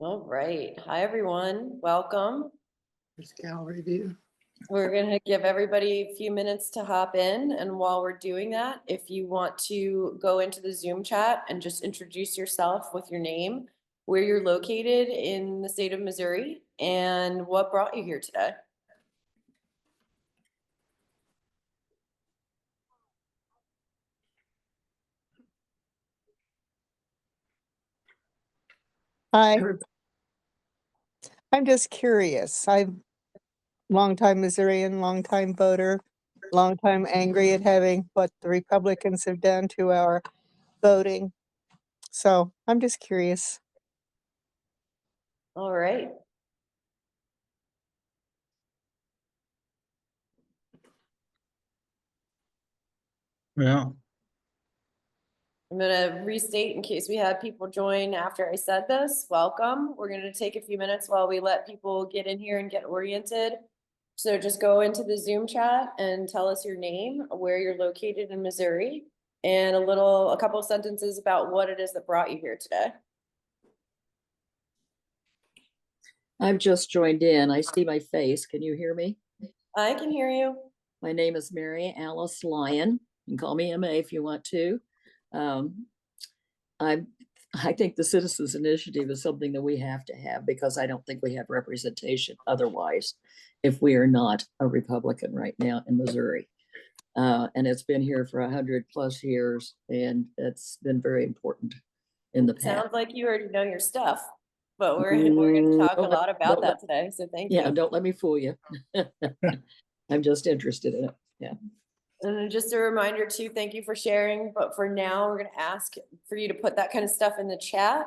All right. Hi, everyone. Welcome. This gallery view. We're going to give everybody a few minutes to hop in. And while we're doing that, if you want to go into the Zoom chat and just introduce yourself with your name, where you're located in the state of Missouri, and what brought you here today. Hi. I'm just curious. I'm longtime Missourian, longtime voter, longtime angry at having what the Republicans have done to our voting. So I'm just curious. All right. Yeah. I'm going to restate in case we had people join after I said this. Welcome. We're going to take a few minutes while we let people get in here and get oriented. So just go into the Zoom chat and tell us your name, where you're located in Missouri, and a couple of sentences about what it is that brought you here today. I've just joined in. I see my face. Can you hear me? I can hear you. My name is Mary Alice Lyon. You can call me MA if you want to. I think the Citizens Initiative is something that we have to have because I don't think we have representation otherwise if we are not a Republican right now in Missouri. And it's been here for 100+ years, and it's been very important in the past. Sounds like you already know your stuff, but we're going to talk a lot about that today. So thank you. Yeah, don't let me fool you. I'm just interested in it. Yeah. And just a reminder too, thank you for sharing. But for now, we're going to ask for you to put that kind of stuff in the chat.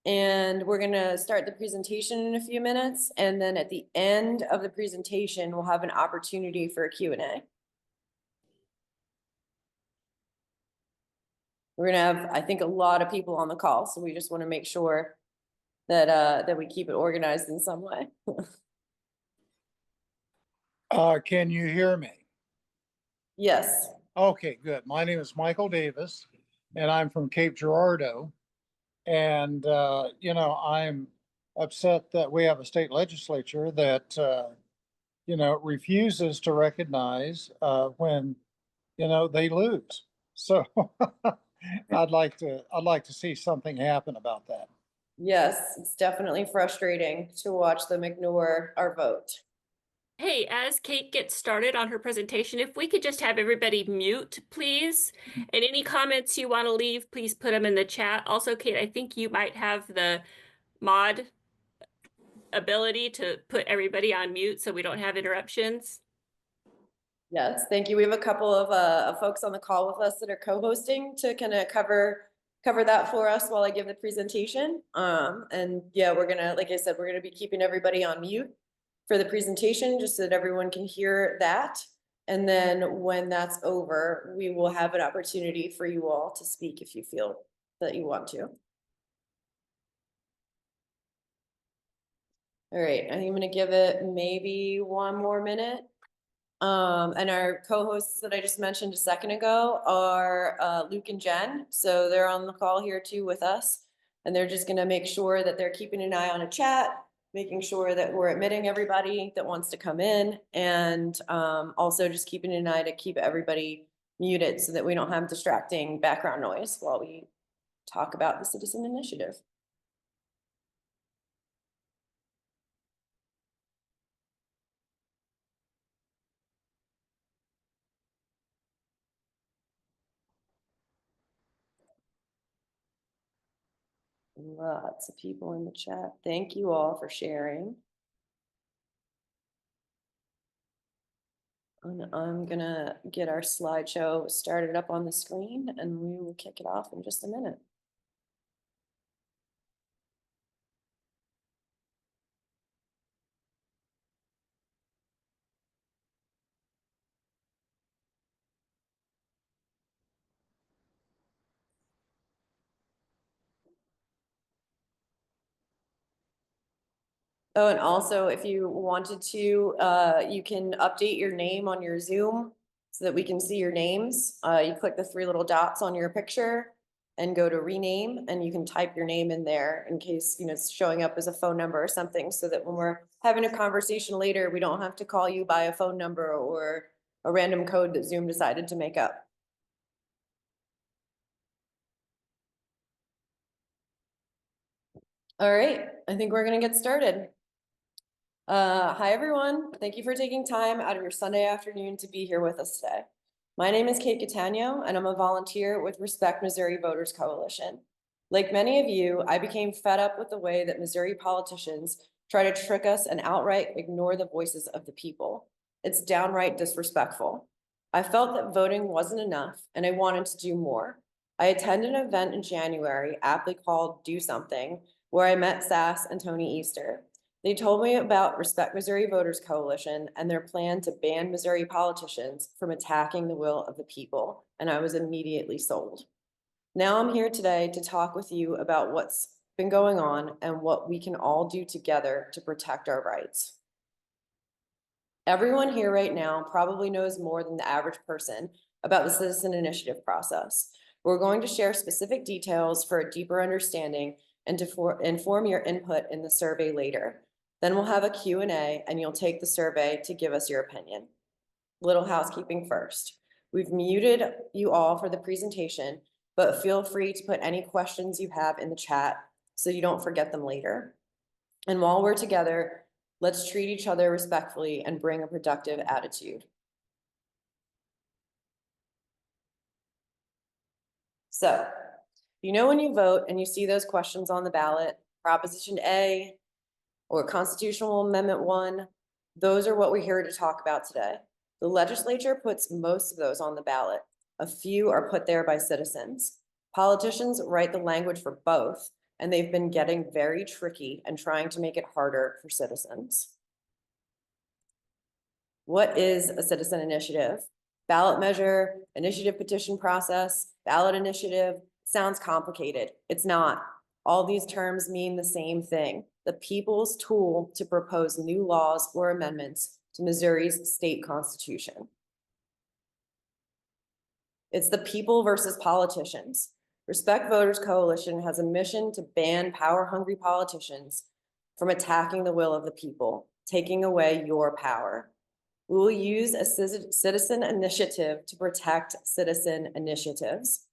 And we're going to start the presentation in a few minutes. And then at the end of the presentation, we'll have an opportunity for a Q&A. We're going to have, I think, a lot of people on the call. So we just want to make sure that that we keep it organized in some way. Can you hear me? Yes. Okay, good. My name is Michael Davis, and I'm from Cape Girardeau. And, I'm upset that we have a state legislature that, refuses to recognize when, they lose. So I'd like to see something happen about that. Yes, it's definitely frustrating to watch them ignore our vote. Hey, as Kate gets started on her presentation, if we could just have everybody mute, please. And any comments you want to leave, please put them in the chat. Also, Kate, I think you might have the mod ability to put everybody on mute so we don't have interruptions. Yes, thank you. We have a couple of folks on the call with us that are co-hosting to kind of cover that for us while I give the presentation. And yeah, we're gonna, like I said, we're gonna be keeping everybody on mute for the presentation just so that everyone can hear that. And then when that's over, we will have an opportunity for you all to speak if you feel that you want to. All right, I think I'm gonna give it maybe one more minute. And our co-hosts that I just mentioned a second ago are Luke and Jen. So they're on the call here too with us. And they're just gonna make sure that they're keeping an eye on a chat, making sure that we're admitting everybody that wants to come in, and also just keeping an eye to keep everybody muted so that we don't have distracting background noise while we talk about the Citizen Initiative. Lots of people in the chat. Thank you all for sharing. And I'm gonna get our slideshow started up on the screen and we will kick it off in just a minute. Oh, and also if you wanted to, you can update your name on your Zoom so that we can see your names. You click the three little dots on your picture and go to rename, and you can type your name in there in case, it's showing up as a phone number or something, so that when we're having a conversation later, we don't have to call you by a phone number or a random code that Zoom decided to make up. All right, I think we're gonna get started. Hi, everyone. Thank you for taking time out of your Sunday afternoon to be here with us today. My name is Kate Catania, and I'm a volunteer with Respect Missouri Voters Coalition. Like many of you, I became fed up with the way that Missouri politicians try to trick us and outright ignore the voices of the people. It's downright disrespectful. I felt that voting wasn't enough, and I wanted to do more. I attended an event in January, aptly called Do Something, where I met Sass and Tony Easter. They told me about Respect Missouri Voters Coalition and their plan to ban Missouri politicians from attacking the will of the people, and I was immediately sold. Now I'm here today to talk with you about what's been going on and what we can all do together to protect our rights. Everyone here right now probably knows more than the average person about the citizen initiative process. We're going to share specific details for a deeper understanding and to inform your input in the survey later. Then we'll have a Q&A and you'll take the survey to give us your opinion. Little housekeeping first. We've muted you all for the presentation, but feel free to put any questions you have in the chat so you don't forget them later. And while we're together, let's treat each other respectfully and bring a productive attitude. So, when you vote and you see those questions on the ballot, Proposition A, or Constitutional Amendment 1, those are what we're here to talk about today. The legislature puts most of those on the ballot. A few are put there by citizens. Politicians write the language for both, and they've been getting very tricky and trying to make it harder for citizens. What is a citizen initiative? Ballot measure, initiative petition process, ballot initiative. Sounds complicated. It's not. All these terms mean the same thing: the people's tool to propose new laws or amendments to Missouri's state constitution. It's the people versus politicians. Respect Voters Coalition has a mission to ban power-hungry politicians from attacking the will of the people, taking away your power. We will use a citizen initiative to protect citizen initiatives.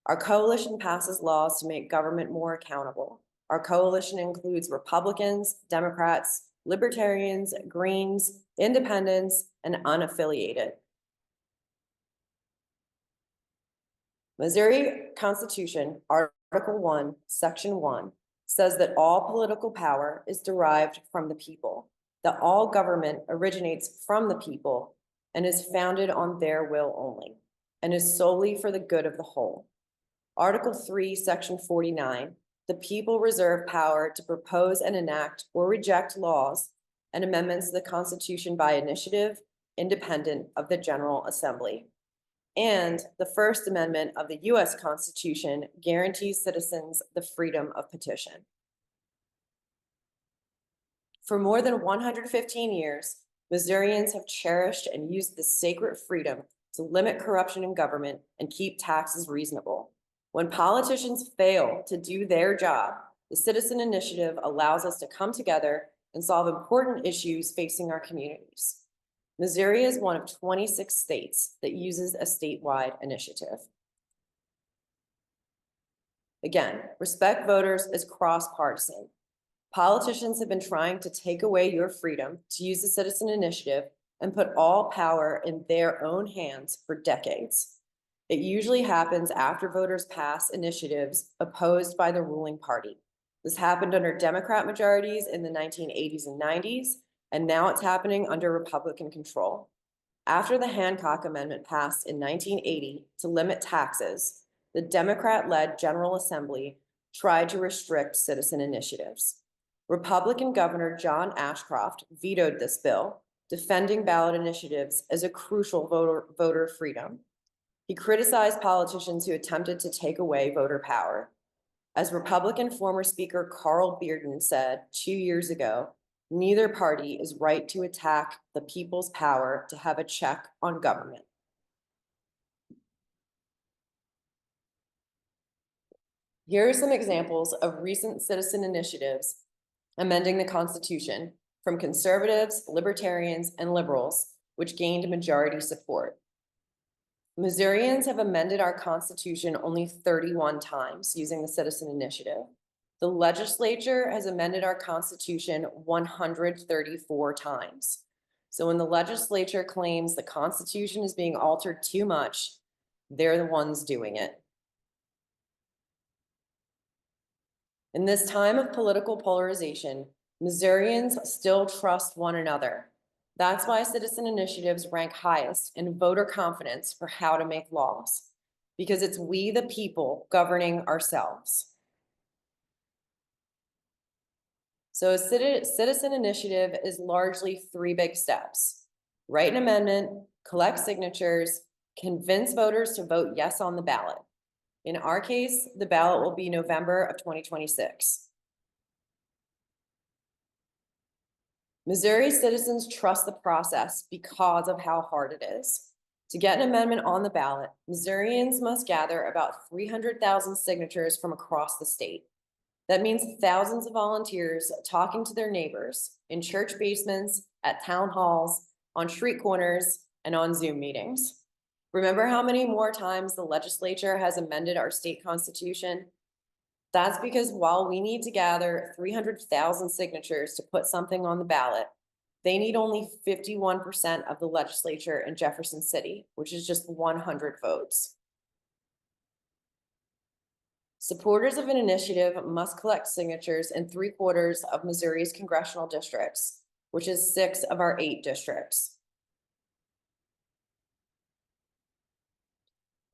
Our coalition passes laws to make government more accountable. Our coalition includes Republicans, Democrats, Libertarians, Greens, Independents, and unaffiliated. Missouri Constitution, Article 1, Section 1, says that all political power is derived from the people, that all government originates from the people and is founded on their will only, and is solely for the good of the whole. Article 3, Section 49, the people reserve power to propose and enact or reject laws and amendments to the Constitution by initiative, independent of the General Assembly. And the First Amendment of the U.S. Constitution guarantees citizens the freedom of petition. For more than 115 years, Missourians have cherished and used this sacred freedom to limit corruption in government and keep taxes reasonable. When politicians fail to do their job, the citizen initiative allows us to come together and solve important issues facing our communities. Missouri is one of 26 states that uses a statewide initiative. Again, Respect Voters is cross-partisan. Politicians have been trying to take away your freedom to use the citizen initiative and put all power in their own hands for decades. It usually happens after voters pass initiatives opposed by the ruling party. This happened under Democrat majorities in the 1980s and 90s, and now it's happening under Republican control. After the Hancock Amendment passed in 1980 to limit taxes, the Democrat-led General Assembly tried to restrict citizen initiatives. Republican Governor John Ashcroft vetoed this bill, defending ballot initiatives as a crucial voter freedom. He criticized politicians who attempted to take away voter power. As Republican former Speaker Carl Bearden said 2 years ago, neither party is right to attack the people's power to have a check on government. Here are some examples of recent citizen initiatives amending the Constitution from conservatives, libertarians, and liberals, which gained majority support. Missourians have amended our Constitution only 31 times using the citizen initiative. The legislature has amended our Constitution 134 times. So when the legislature claims the Constitution is being altered too much, they're the ones doing it. In this time of political polarization, Missourians still trust one another. That's why citizen initiatives rank highest in voter confidence for how to make laws, because it's we the people governing ourselves. So a citizen initiative is largely 3 big steps: write an amendment, collect signatures, convince voters to vote yes on the ballot. In our case, the ballot will be November of 2026. Missouri citizens trust the process because of how hard it is. To get an amendment on the ballot, Missourians must gather about 300,000 signatures from across the state. That means thousands of volunteers talking to their neighbors in church basements, at town halls, on street corners, and on Zoom meetings. Remember how many more times the legislature has amended our state constitution? That's because while we need to gather 300,000 signatures to put something on the ballot, they need only 51% of the legislature in Jefferson City, which is just 100 votes. Supporters of an initiative must collect signatures in 3/4 of Missouri's congressional districts, which is 6 of our 8 districts.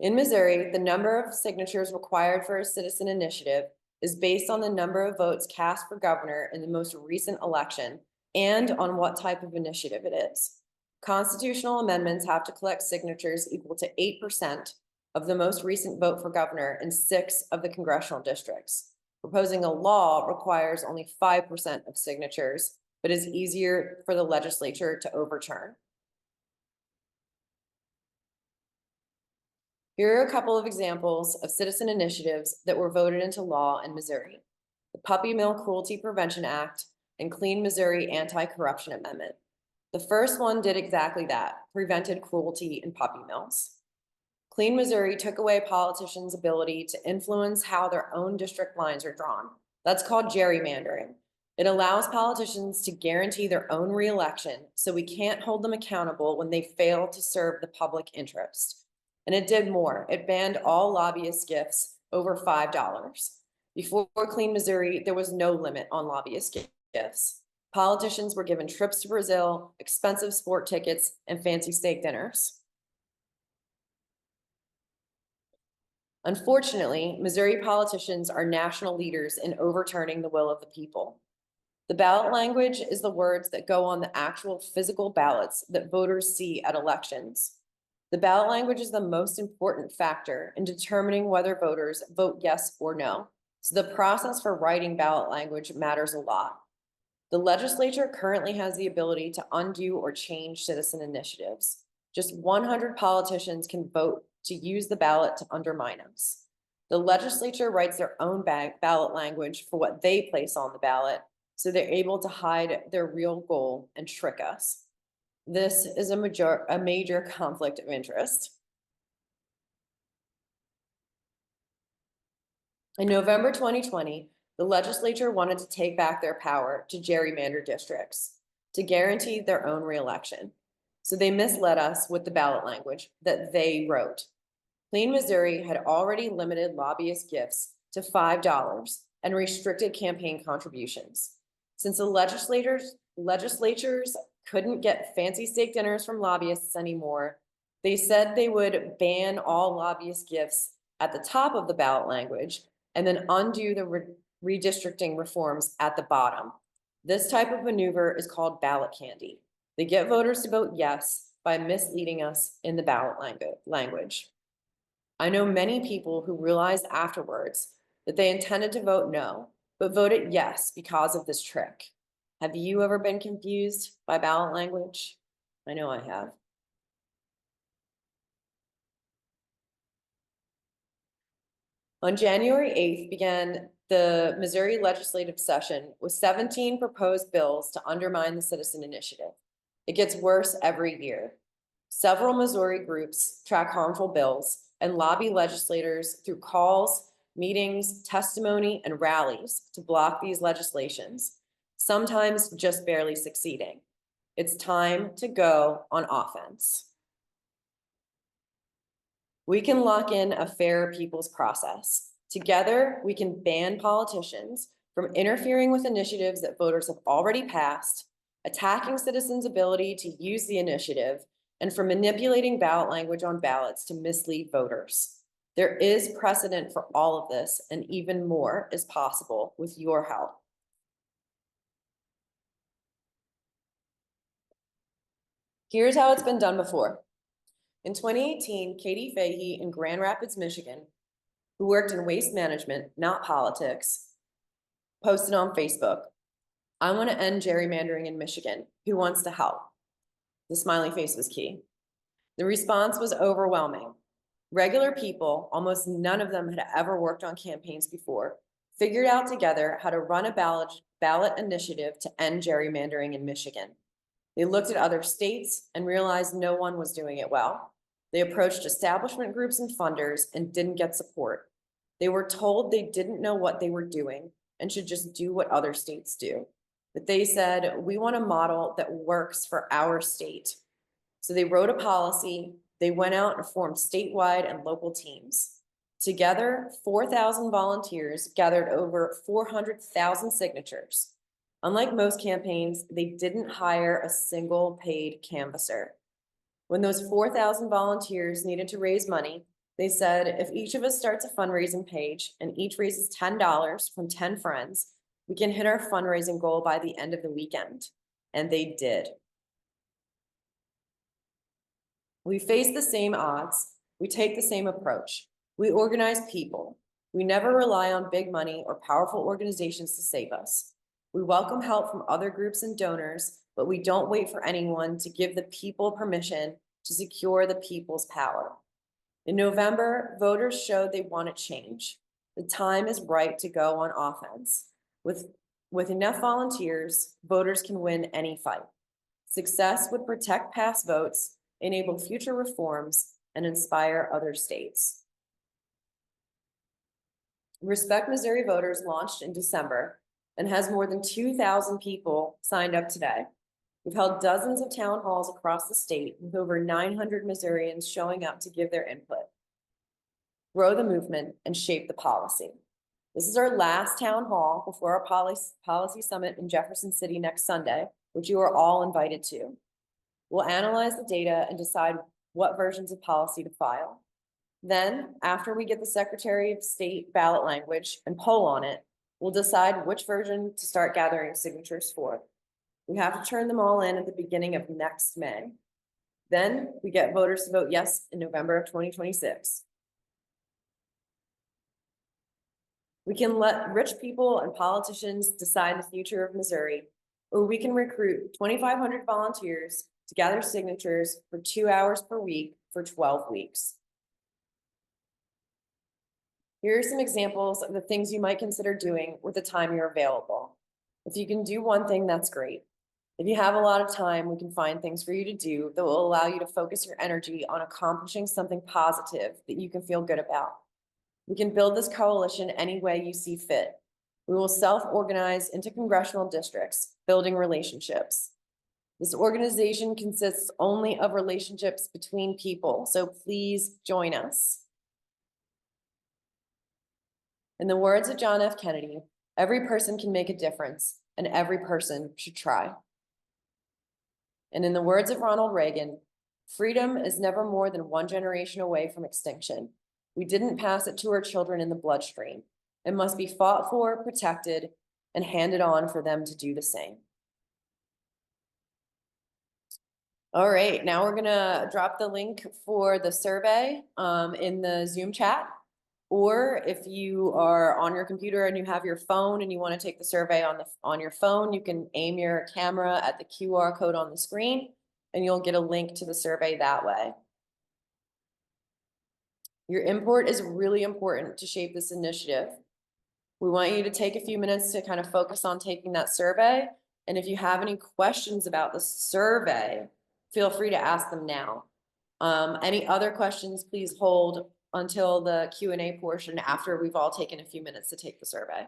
In Missouri, the number of signatures required for a citizen initiative is based on the number of votes cast for governor in the most recent election and on what type of initiative it is. Constitutional amendments have to collect signatures equal to 8% of the most recent vote for governor in 6 of the congressional districts. Proposing a law requires only 5% of signatures, but is easier for the legislature to overturn. Here are a couple of examples of citizen initiatives that were voted into law in Missouri: the Puppy Mill Cruelty Prevention Act and Clean Missouri Anti-Corruption Amendment. The first one did exactly that, prevented cruelty in puppy mills. Clean Missouri took away politicians' ability to influence how their own district lines are drawn. That's called gerrymandering. It allows politicians to guarantee their own reelection, so we can't hold them accountable when they fail to serve the public interest. And it did more. It banned all lobbyist gifts over $5. Before Clean Missouri, there was no limit on lobbyist gifts. Politicians were given trips to Brazil, expensive sport tickets, and fancy steak dinners. Unfortunately, Missouri politicians are national leaders in overturning the will of the people. The ballot language is the words that go on the actual physical ballots that voters see at elections. The ballot language is the most important factor in determining whether voters vote yes or no. So the process for writing ballot language matters a lot. The legislature currently has the ability to undo or change citizen initiatives. Just 100 politicians can vote to use the ballot to undermine us. The legislature writes their own ballot language for what they place on the ballot, so they're able to hide their real goal and trick us. This is a major conflict of interest. In November 2020, the legislature wanted to take back their power to gerrymander districts to guarantee their own reelection. So they misled us with the ballot language that they wrote. Clean Missouri had already limited lobbyist gifts to $5 and restricted campaign contributions. Since the legislatures couldn't get fancy steak dinners from lobbyists anymore, they said they would ban all lobbyist gifts at the top of the ballot language and then undo the redistricting reforms at the bottom. This type of maneuver is called ballot candy. They get voters to vote yes by misleading us in the ballot language. I know many people who realized afterwards that they intended to vote no, but voted yes because of this trick. Have you ever been confused by ballot language? I know I have. On January 8th began the Missouri legislative session with 17 proposed bills to undermine the citizen initiative. It gets worse every year. Several Missouri groups track harmful bills and lobby legislators through calls, meetings, testimony, and rallies to block these legislations, sometimes just barely succeeding. It's time to go on offense. We can lock in a fair people's process. Together, we can ban politicians from interfering with initiatives that voters have already passed, attacking citizens' ability to use the initiative, and from manipulating ballot language on ballots to mislead voters. There is precedent for all of this, and even more is possible with your help. Here's how it's been done before. In 2018, Katie Fahey in Grand Rapids, Michigan, who worked in waste management, not politics, posted on Facebook, "I want to end gerrymandering in Michigan. Who wants to help?" The smiley face was key. The response was overwhelming. Regular people, almost none of them had ever worked on campaigns before, figured out together how to run a ballot initiative to end gerrymandering in Michigan. They looked at other states and realized no one was doing it well. They approached establishment groups and funders and didn't get support. They were told they didn't know what they were doing and should just do what other states do. But they said, "We want a model that works for our state." So they wrote a policy. They went out and formed statewide and local teams. Together, 4,000 volunteers gathered over 400,000 signatures. Unlike most campaigns, they didn't hire a single paid canvasser. When those 4,000 volunteers needed to raise money, they said, "If each of us starts a fundraising page and each raises $10 from 10 friends, we can hit our fundraising goal by the end of the weekend." And they did. We face the same odds. We take the same approach. We organize people. We never rely on big money or powerful organizations to save us. We welcome help from other groups and donors, but we don't wait for anyone to give the people permission to secure the people's power. In November, voters showed they wanted change. The time is right to go on offense. With enough volunteers, voters can win any fight. Success would protect past votes, enable future reforms, and inspire other states. Respect Missouri Voters launched in December and has more than 2,000 people signed up today. We've held dozens of town halls across the state with over 900 Missourians showing up to give their input. Grow the movement and shape the policy. This is our last town hall before our policy summit in Jefferson City next Sunday, which you are all invited to. We'll analyze the data and decide what versions of policy to file. Then, after we get the Secretary of State ballot language and poll on it, we'll decide which version to start gathering signatures for. We have to turn them all in at the beginning of next May. Then we get voters to vote yes in November of 2026. We can let rich people and politicians decide the future of Missouri, or we can recruit 2,500 volunteers to gather signatures for 2 hours per week for 12 weeks. Here are some examples of the things you might consider doing with the time you're available. If you can do one thing, that's great. If you have a lot of time, we can find things for you to do that will allow you to focus your energy on accomplishing something positive that you can feel good about. We can build this coalition any way you see fit. We will self-organize into congressional districts, building relationships. This organization consists only of relationships between people, so please join us. In the words of John F. Kennedy, every person can make a difference, and every person should try. And in the words of Ronald Reagan, freedom is never more than one generation away from extinction. We didn't pass it to our children in the bloodstream. It must be fought for, protected, and handed on for them to do the same. All right, now we're gonna drop the link for the survey in the Zoom chat. Or if you are on your computer and you have your phone and you want to take the survey on your phone, you can aim your camera at the QR code on the screen and you'll get a link to the survey that way. Your input is really important to shape this initiative. We want you to take a few minutes to kind of focus on taking that survey. And if you have any questions about the survey, feel free to ask them now. Any other questions, please hold until the Q&A portion after we've all taken a few minutes to take the survey.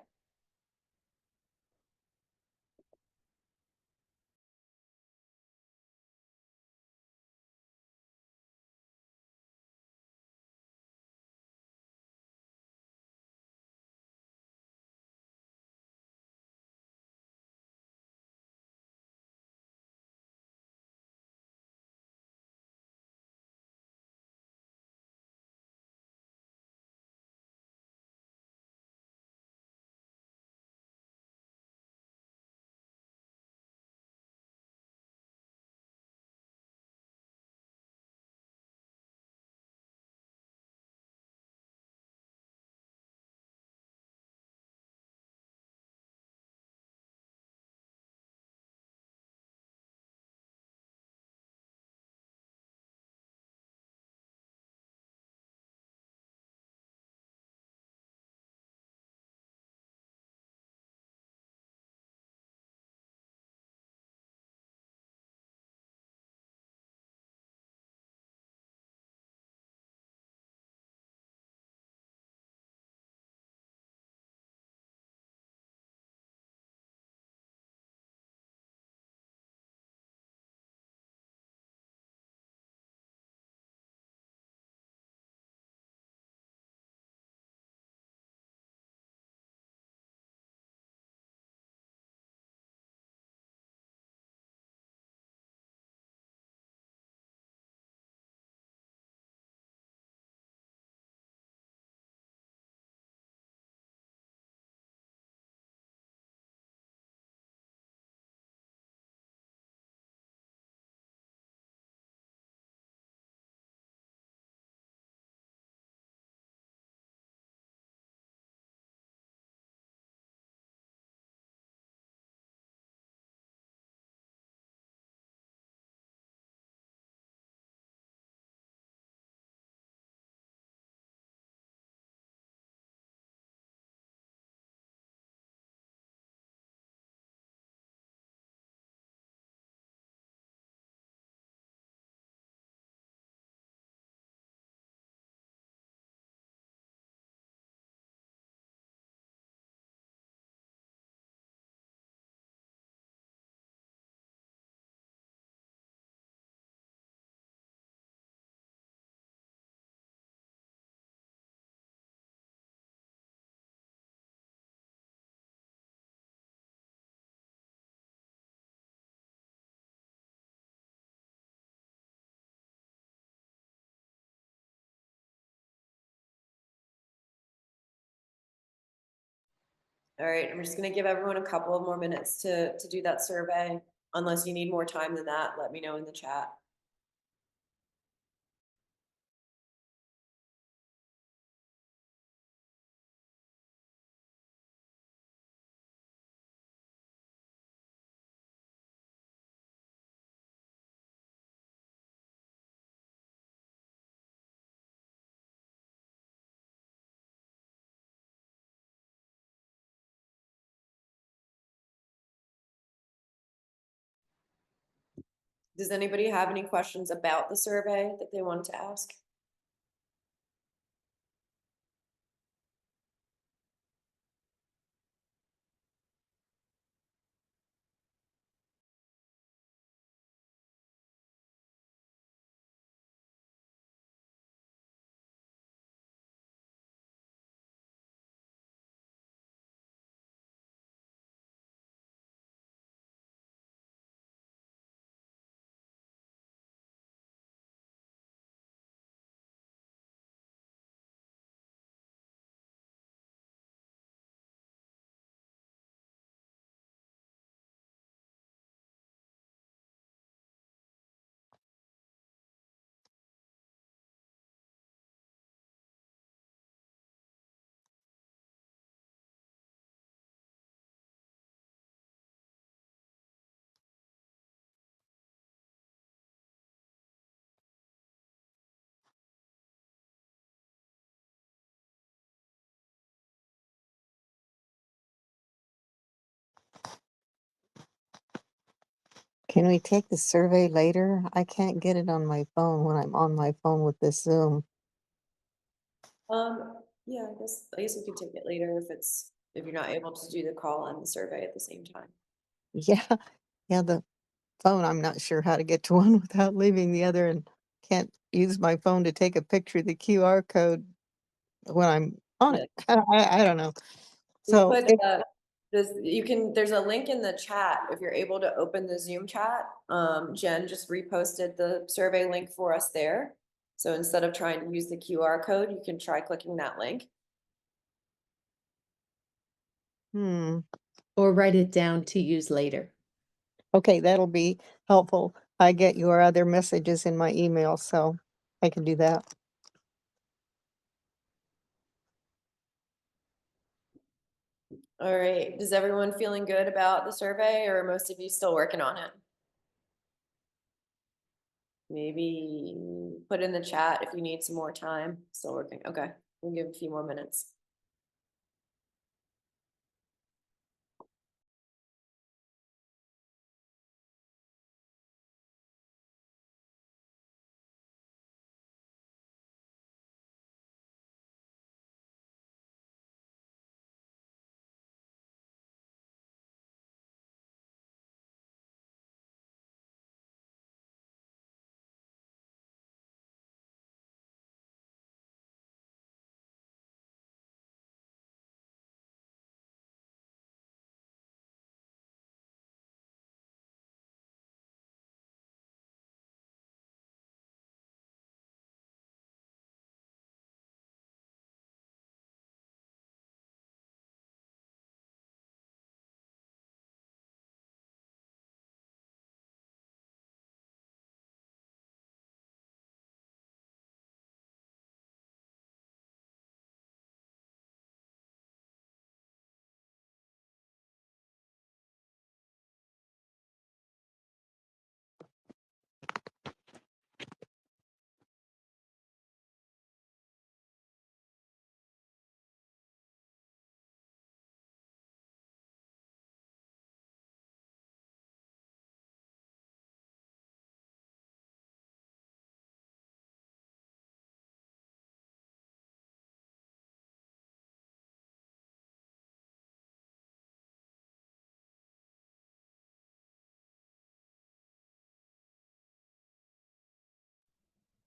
All right, I'm just gonna give everyone a couple of more minutes to do that survey. Unless you need more time than that, let me know in the chat. Does anybody have any questions about the survey that they wanted to ask? Can we take the survey later? I can't get it on my phone when I'm on my phone with this Zoom. Yeah, I guess we could take it later if you're not able to do the call and the survey at the same time. Yeah, yeah, the phone, I'm not sure how to get to one without leaving the other and can't use my phone to take a picture of the QR code when I'm on Yeah. it. I don't know. We So put, if, there's a link in the chat if you're able to open the Zoom chat. Jen just reposted the survey link for us there. So instead of trying to use the QR code, you can try clicking that link. Or write it down to use later. okay, that'll be helpful. I get your other messages in my email, so I can do that. All right, is everyone feeling good about the survey or are most of you still working on it? Maybe put in the chat if you need some more time. Still working, okay, we'll give a few more minutes.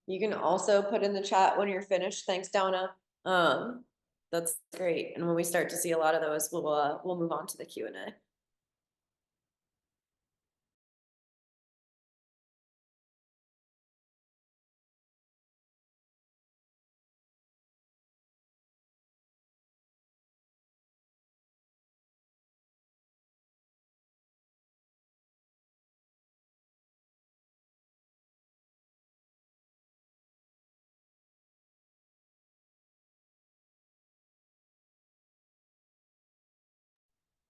You can also put in the chat when you're finished. Thanks, Donna. That's great. And when we start to see a lot of those, we'll move on to the Q&A.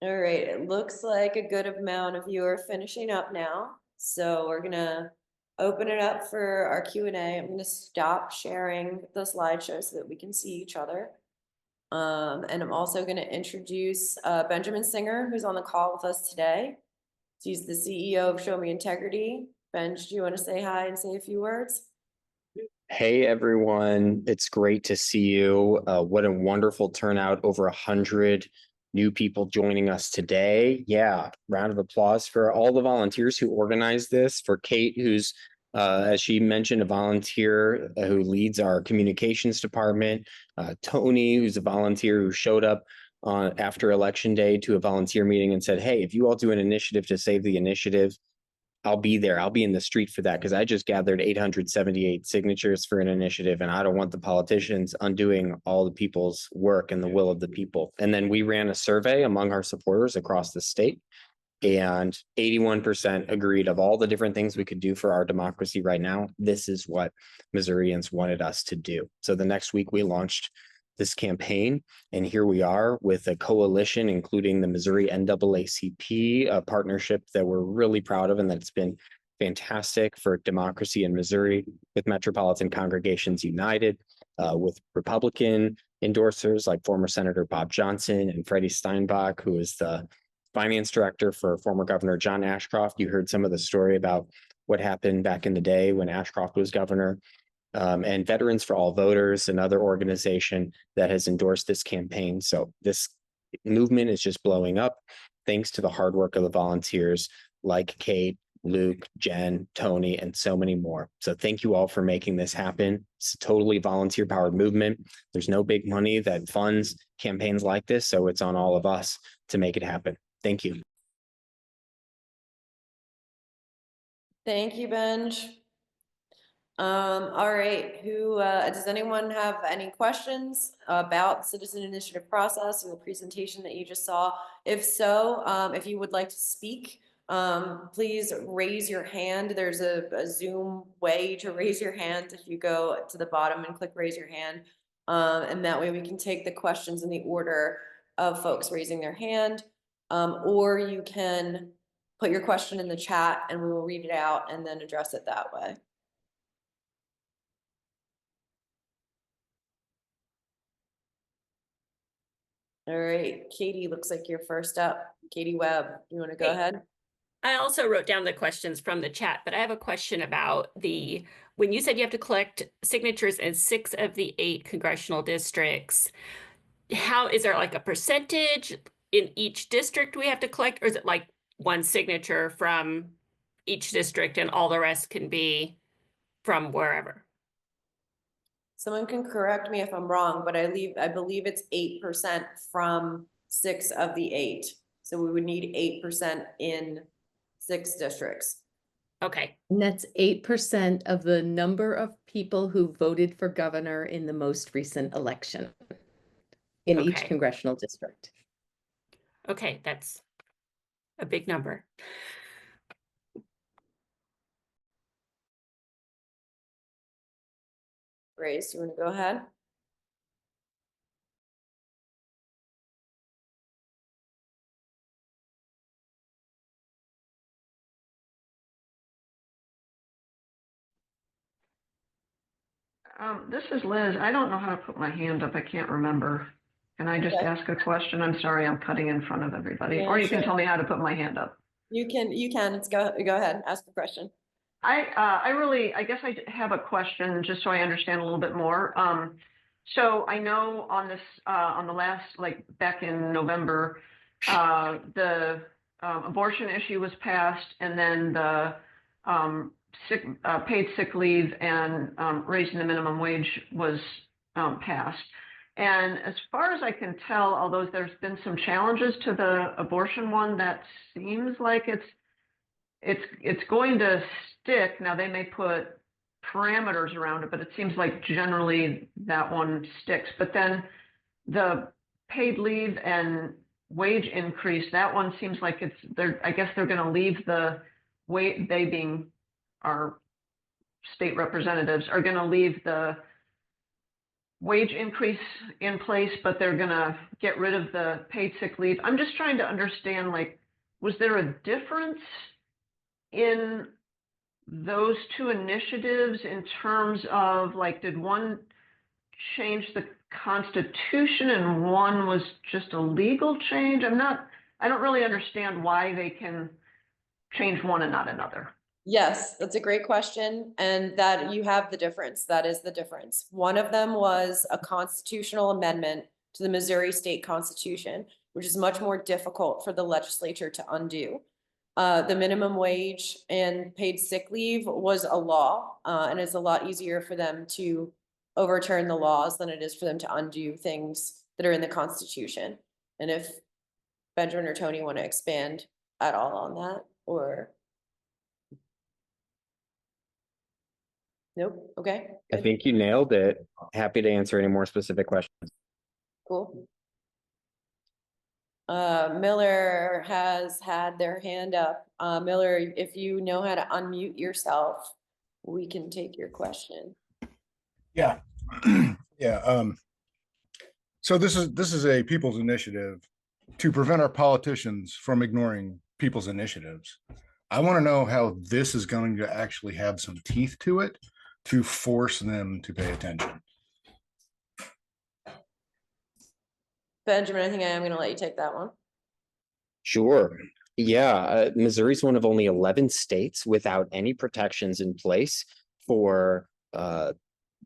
All right, it looks like a good amount of you are finishing up now. So we're gonna open it up for our Q&A. I'm gonna stop sharing the slideshow so that we can see each other. And I'm also gonna introduce Benjamin Singer, who's on the call with us today. He's the CEO of Show Me Integrity. Benj, do you want to say hi and say a few words? Hey everyone, it's great to see you. What a wonderful turnout, over 100 new people joining us today. Yeah, round of applause for all the volunteers who organized this, for Kate, who's, as she mentioned, a volunteer who leads our communications department, Tony, who's a volunteer who showed up after Election Day to a volunteer meeting and said, hey, if you all do an initiative to save the initiative, I'll be there. I'll be in the street for that, because I just gathered 878 signatures for an initiative, and I don't want the politicians undoing all the people's work and the will of the people. And then we ran a survey among our supporters across the state, and 81% agreed of all the different things we could do for our democracy right now. This is what Missourians wanted us to do. So the next week we launched this campaign, and here we are with a coalition, including the Missouri NAACP, a partnership that we're really proud of and that's been fantastic for democracy in Missouri, with Metropolitan Congregations United, with Republican endorsers like former Senator Bob Johnson and Freddie Steinbach, who is the finance director for former Governor John Ashcroft. You heard some of the story about what happened back in the day when Ashcroft was governor. And Veterans for All Voters, another organization that has endorsed this campaign. So this movement is just blowing up thanks to the hard work of the volunteers like Kate, Luke, Jen, Tony, and so many more. So thank you all for making this happen. It's a totally volunteer powered movement. There's no big money that funds campaigns like this, so it's on all of us to make it happen. Thank you. Thank you, Benj. All right, does anyone have any questions about the citizen initiative process or the presentation that you just saw? If so, if you would like to speak, please raise your hand. There's a Zoom way to raise your hand if you go to the bottom and click raise your hand. And that way we can take the questions in the order of folks raising their hand. Or you can put your question in the chat and we will read it out and then address it that way. All right, Katie, looks like you're first up. Katie Webb, you want to go ahead? I also wrote down the questions from the chat, but I have a question about when you said you have to collect signatures in 6 of the 8 congressional districts, is there like a percentage in each district we have to collect, or is it like one signature from each district and all the rest can be from wherever? Someone can correct me if I'm wrong, but I believe it's 8% from 6 of the 8. So we would need 8% in 6 districts. Okay. And that's 8% of the number of people who voted for governor in the most recent election in each Okay. congressional district. Okay, that's a big number. Grace, you want to go ahead? This is Liz. I don't know how to put my hand up. I can't remember. Can I just Okay. ask a question? I'm sorry, I'm cutting in front of everybody. Yeah, Or you can sure. tell me how to put my hand up. You can, let's go ahead, ask the question. I guess I have a question just so I understand a little bit more. So I know on this, on the last, like back in November, the abortion issue was passed, and then the paid sick leave and raising the minimum wage was passed. And as far as I can tell, although there's been some challenges to the abortion one, that seems like it's going to stick. Now they may put parameters around it, but it seems like generally that one sticks. But then the paid leave and wage increase, that one seems like I guess they're going to leave the wage, they being our state representatives, are going to leave the wage increase in place, but they're going to get rid of the paid sick leave. I'm just trying to understand, like, was there a difference in those two initiatives in terms of, like, did one change the Constitution and one was just a legal change? I don't really understand why they can change one and not another. Yes, that's a great question. And that you have the difference. That is the difference. One of them was a constitutional amendment to the Missouri state constitution, which is much more difficult for the legislature to undo. The minimum wage and paid sick leave was a law, and it's a lot easier for them to overturn the laws than it is for them to undo things that are in the Constitution. And if Benjamin or Tony want to expand at all on that, or nope, okay. I Good. think you nailed it. Happy to answer any more specific questions. Cool. Miller has had their hand up. Miller, if you know how to unmute yourself, we can take your question. Yeah. Yeah. So this is a people's initiative to prevent our politicians from ignoring people's initiatives. I want to know how this is going to actually have some teeth to it to force them to pay attention. Benjamin, I think I am going to let you take that one. Sure. Yeah, Missouri's one of only 11 states without any protections in place for the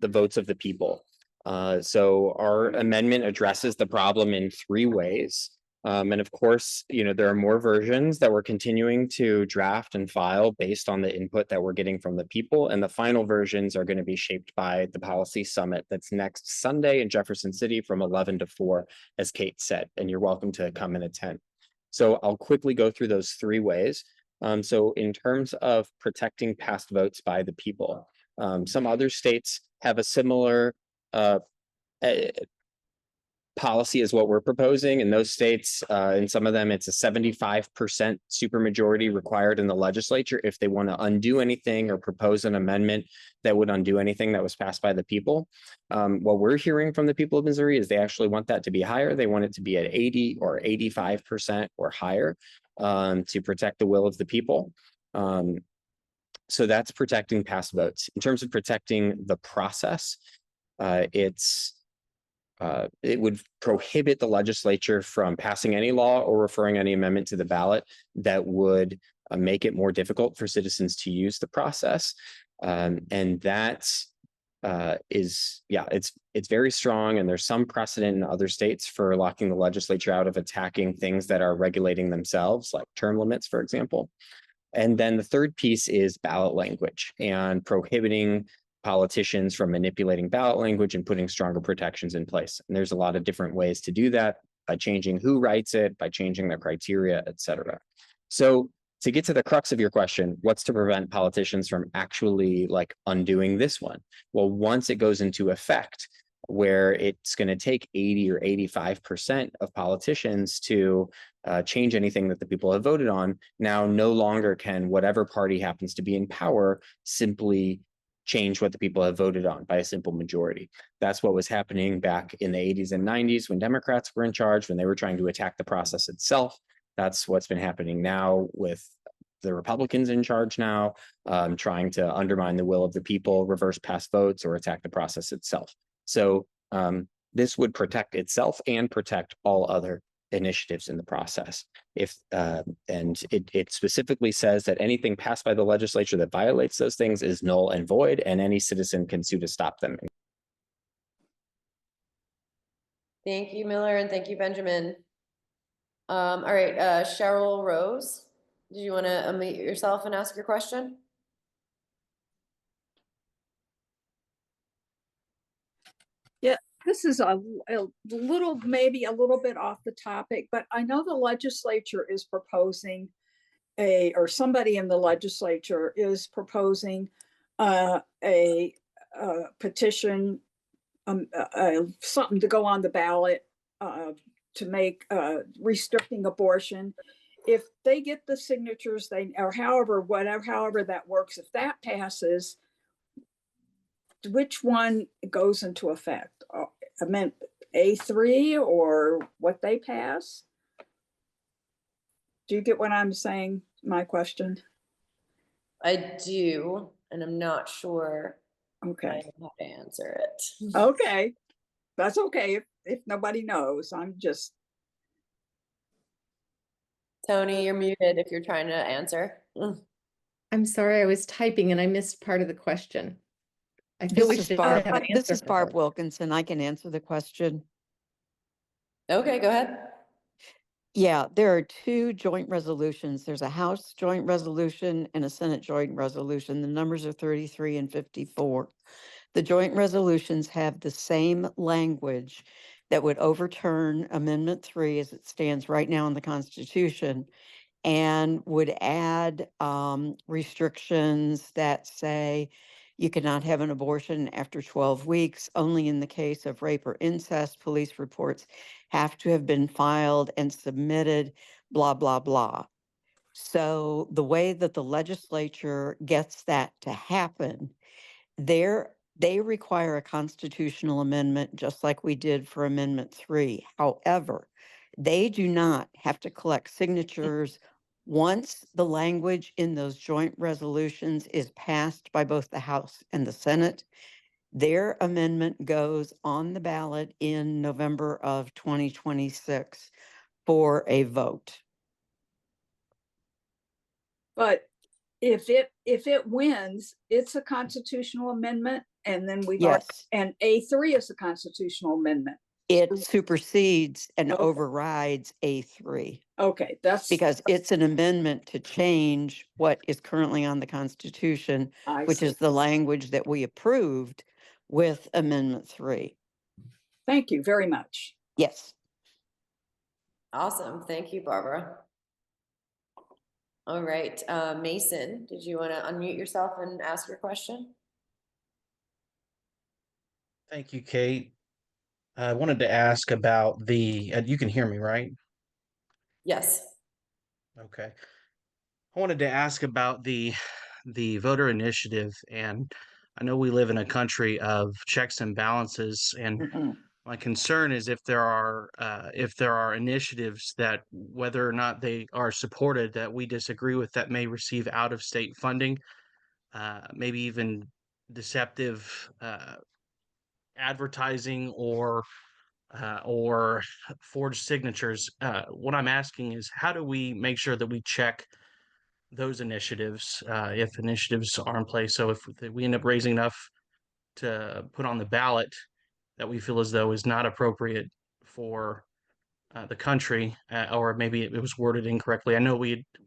votes of the people. So our amendment addresses the problem in 3 ways. And of course, there are more versions that we're continuing to draft and file based on the input that we're getting from the people. And the final versions are going to be shaped by the policy summit that's next Sunday in Jefferson City from 11 to 4, as Kate said, and you're welcome to come and attend. So I'll quickly go through those 3 ways. So in terms of protecting past votes by the people, some other states have a similar policy as what we're proposing. In those states, in some of them, it's a 75% supermajority required in the legislature if they want to undo anything or propose an amendment that would undo anything that was passed by the people. What we're hearing from the people of Missouri is they actually want that to be higher. They want it to be at 80 or 85% or higher to protect the will of the people. So that's protecting past votes. In terms of protecting the process, it would prohibit the legislature from passing any law or referring any amendment to the ballot that would make it more difficult for citizens to use the process. And that it's very strong, and there's some precedent in other states for locking the legislature out of attacking things that are regulating themselves, like term limits, for example. And then the third piece is ballot language and prohibiting politicians from manipulating ballot language and putting stronger protections in place. And there's a lot of different ways to do that, by changing who writes it, by changing the criteria, et cetera. So to get to the crux of your question, what's to prevent politicians from actually undoing this one? Well, once it goes into effect, where it's going to take 80 or 85% of politicians to change anything that the people have voted on, now no longer can whatever party happens to be in power simply change what the people have voted on by a simple majority. That's what was happening back in the 80s and 90s when Democrats were in charge, when they were trying to attack the process itself. That's what's been happening now with the Republicans in charge now, trying to undermine the will of the people, reverse past votes, or attack the process itself. So this would protect itself and protect all other initiatives in the process. And it specifically says that anything passed by the legislature that violates those things is null and void, and any citizen can sue to stop them. Thank you, Miller, and thank you, Benjamin. All right, Cheryl Rose, do you want to unmute yourself and ask your question? This is maybe a little bit off the topic, but I know the legislature is proposing or somebody in the legislature is proposing a petition, something to go on the ballot to make restricting abortion. If they get the signatures, or however that works, if that passes, which one goes into effect? Amendment A3 or what they pass? Do you get what I'm saying? My question. I do, and I'm not sure. Okay. I know how to answer it. Okay. That's okay. If nobody knows, I'm just. Tony, you're muted if you're trying to answer. I'm sorry, I was typing and I missed part of the question. I feel This is Barb Wilkinson. I can answer the question. Okay, go ahead. Yeah, there are 2 joint resolutions. There's a House joint resolution and a Senate joint resolution. The numbers are 33 and 54. The joint resolutions have the same language that would overturn Amendment 3 as it stands right now in the Constitution, and would add restrictions that say you cannot have an abortion after 12 weeks. Only in the case of rape or incest, police reports have to have been filed and submitted, blah, blah, blah. So the way that the legislature gets that to happen, they require a constitutional amendment, just like we did for Amendment 3. However, they do not have to collect signatures once the language in those joint resolutions is passed by both the House and the Senate. Their amendment goes on the ballot in November of 2026 for a vote. But if it wins, it's a constitutional amendment, and then we've already, Yes, and A3 is a constitutional amendment. it supersedes and Okay. overrides A3 Okay, that's because it's an amendment to change what is currently on the Constitution, I which see. is the language that we approved with Amendment 3. Thank you very much. Yes. Awesome. Thank you, Barbara. All right, Mason, did you want to unmute yourself and ask your question? Thank you, Kate. I wanted to ask about you can hear me, right? Yes. Okay. I wanted to ask about the voter initiative, and I know we live in a country of checks and balances, and Mhm. my concern is if there are initiatives that, whether or not they are supported, that we disagree with, that may receive out of state funding, maybe even deceptive advertising or forged signatures. What I'm asking is, how do we make sure that we check those initiatives if initiatives are in place? So if we end up raising enough to put on the ballot that we feel as though is not appropriate for the country, or maybe it was worded incorrectly. I know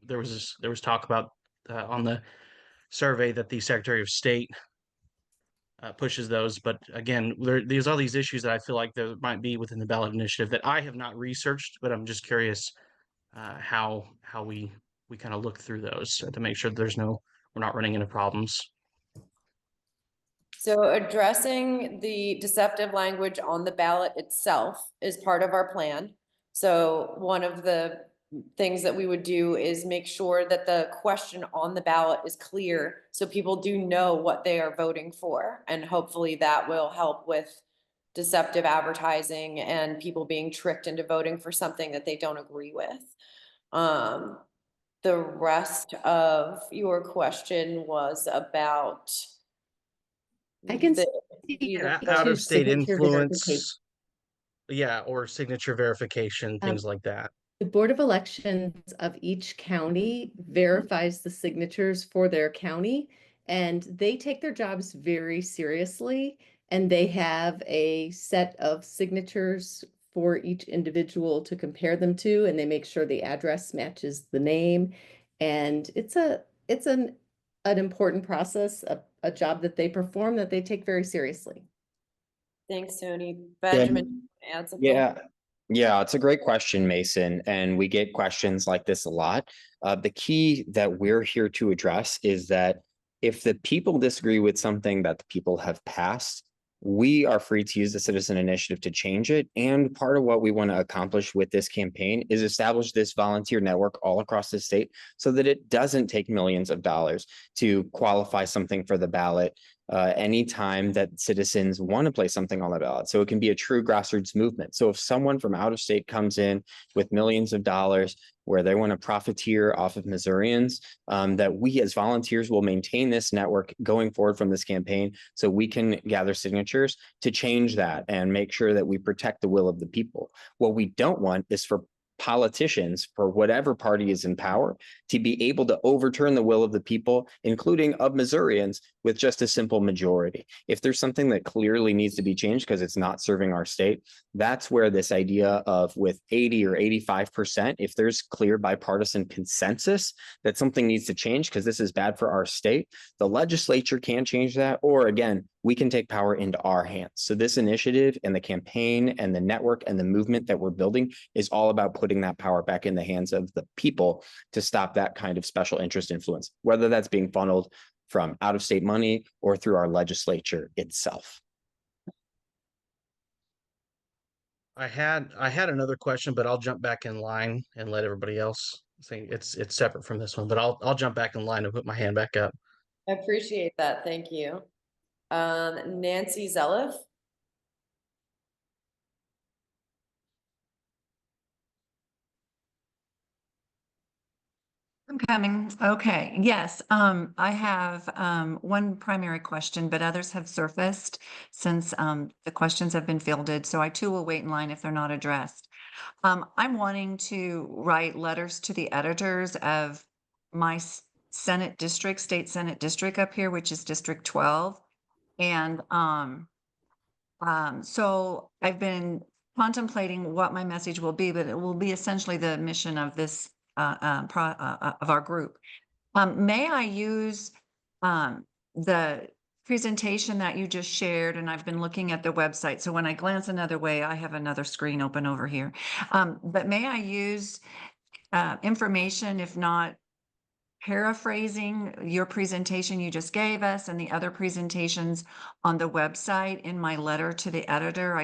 there was talk about on the survey that the Secretary of State pushes those, but again, there's all these issues that I feel like there might be within the ballot initiative that I have not researched, but I'm just curious how we kind of look through those to make sure that we're not running into problems. So addressing the deceptive language on the ballot itself is part of our plan. So one of the things that we would do is make sure that the question on the ballot is clear so people do know what they are voting for. And hopefully that will help with deceptive advertising and people being tricked into voting for something that they don't agree with. The rest of your question was about I can the- see either- Out to of state signature verification. influence, yeah, or signature verification, things like that. The Board of Elections of each county verifies the signatures for their county, and they take their jobs very seriously. And they have a set of signatures for each individual to compare them to, and they make sure the address matches the name. And it's an important process, a job that they perform that they take very seriously. Thanks, Tony. Benjamin, add something? Yeah, it's a great question, Mason, and we get questions like this a lot. The key that we're here to address is that if the people disagree with something that the people have passed, we are free to use the citizen initiative to change it. And part of what we want to accomplish with this campaign is establish this volunteer network all across the state so that it doesn't take millions of dollars to qualify something for the ballot anytime that citizens want to place something on the ballot. So it can be a true grassroots movement. So if someone from out of state comes in with millions of dollars where they want to profiteer off of Missourians, that we as volunteers will maintain this network going forward from this campaign so we can gather signatures to change that and make sure that we protect the will of the people. What we don't want is for politicians, for whatever party is in power, to be able to overturn the will of the people, including of Missourians, with just a simple majority. If there's something that clearly needs to be changed because it's not serving our state, that's where this idea of with 80 or 85%, if there's clear bipartisan consensus that something needs to change because this is bad for our state, the legislature can change that, or again, we can take power into our hands. So this initiative and the campaign and the network and the movement that we're building is all about putting that power back in the hands of the people to stop that kind of special interest influence, whether that's being funneled from out of state money or through our legislature itself. I had another question, but I'll jump back in line and let everybody else think it's separate from this one, but I'll jump back in line and put my hand back up. I appreciate that. Thank you. Nancy Zelliff. I'm coming. Okay. Yes. I have one primary question, but others have surfaced since the questions have been fielded. So I too will wait in line if they're not addressed. I'm wanting to write letters to the editors of my Senate district, state Senate district up here, which is District 12. And so I've been contemplating what my message will be, but it will be essentially the mission of this of our group. May I use the presentation that you just shared, and I've been looking at the website. So when I glance another way, I have another screen open over here. But may I use information, if not paraphrasing your presentation you just gave us and the other presentations on the website in my letter to the editor?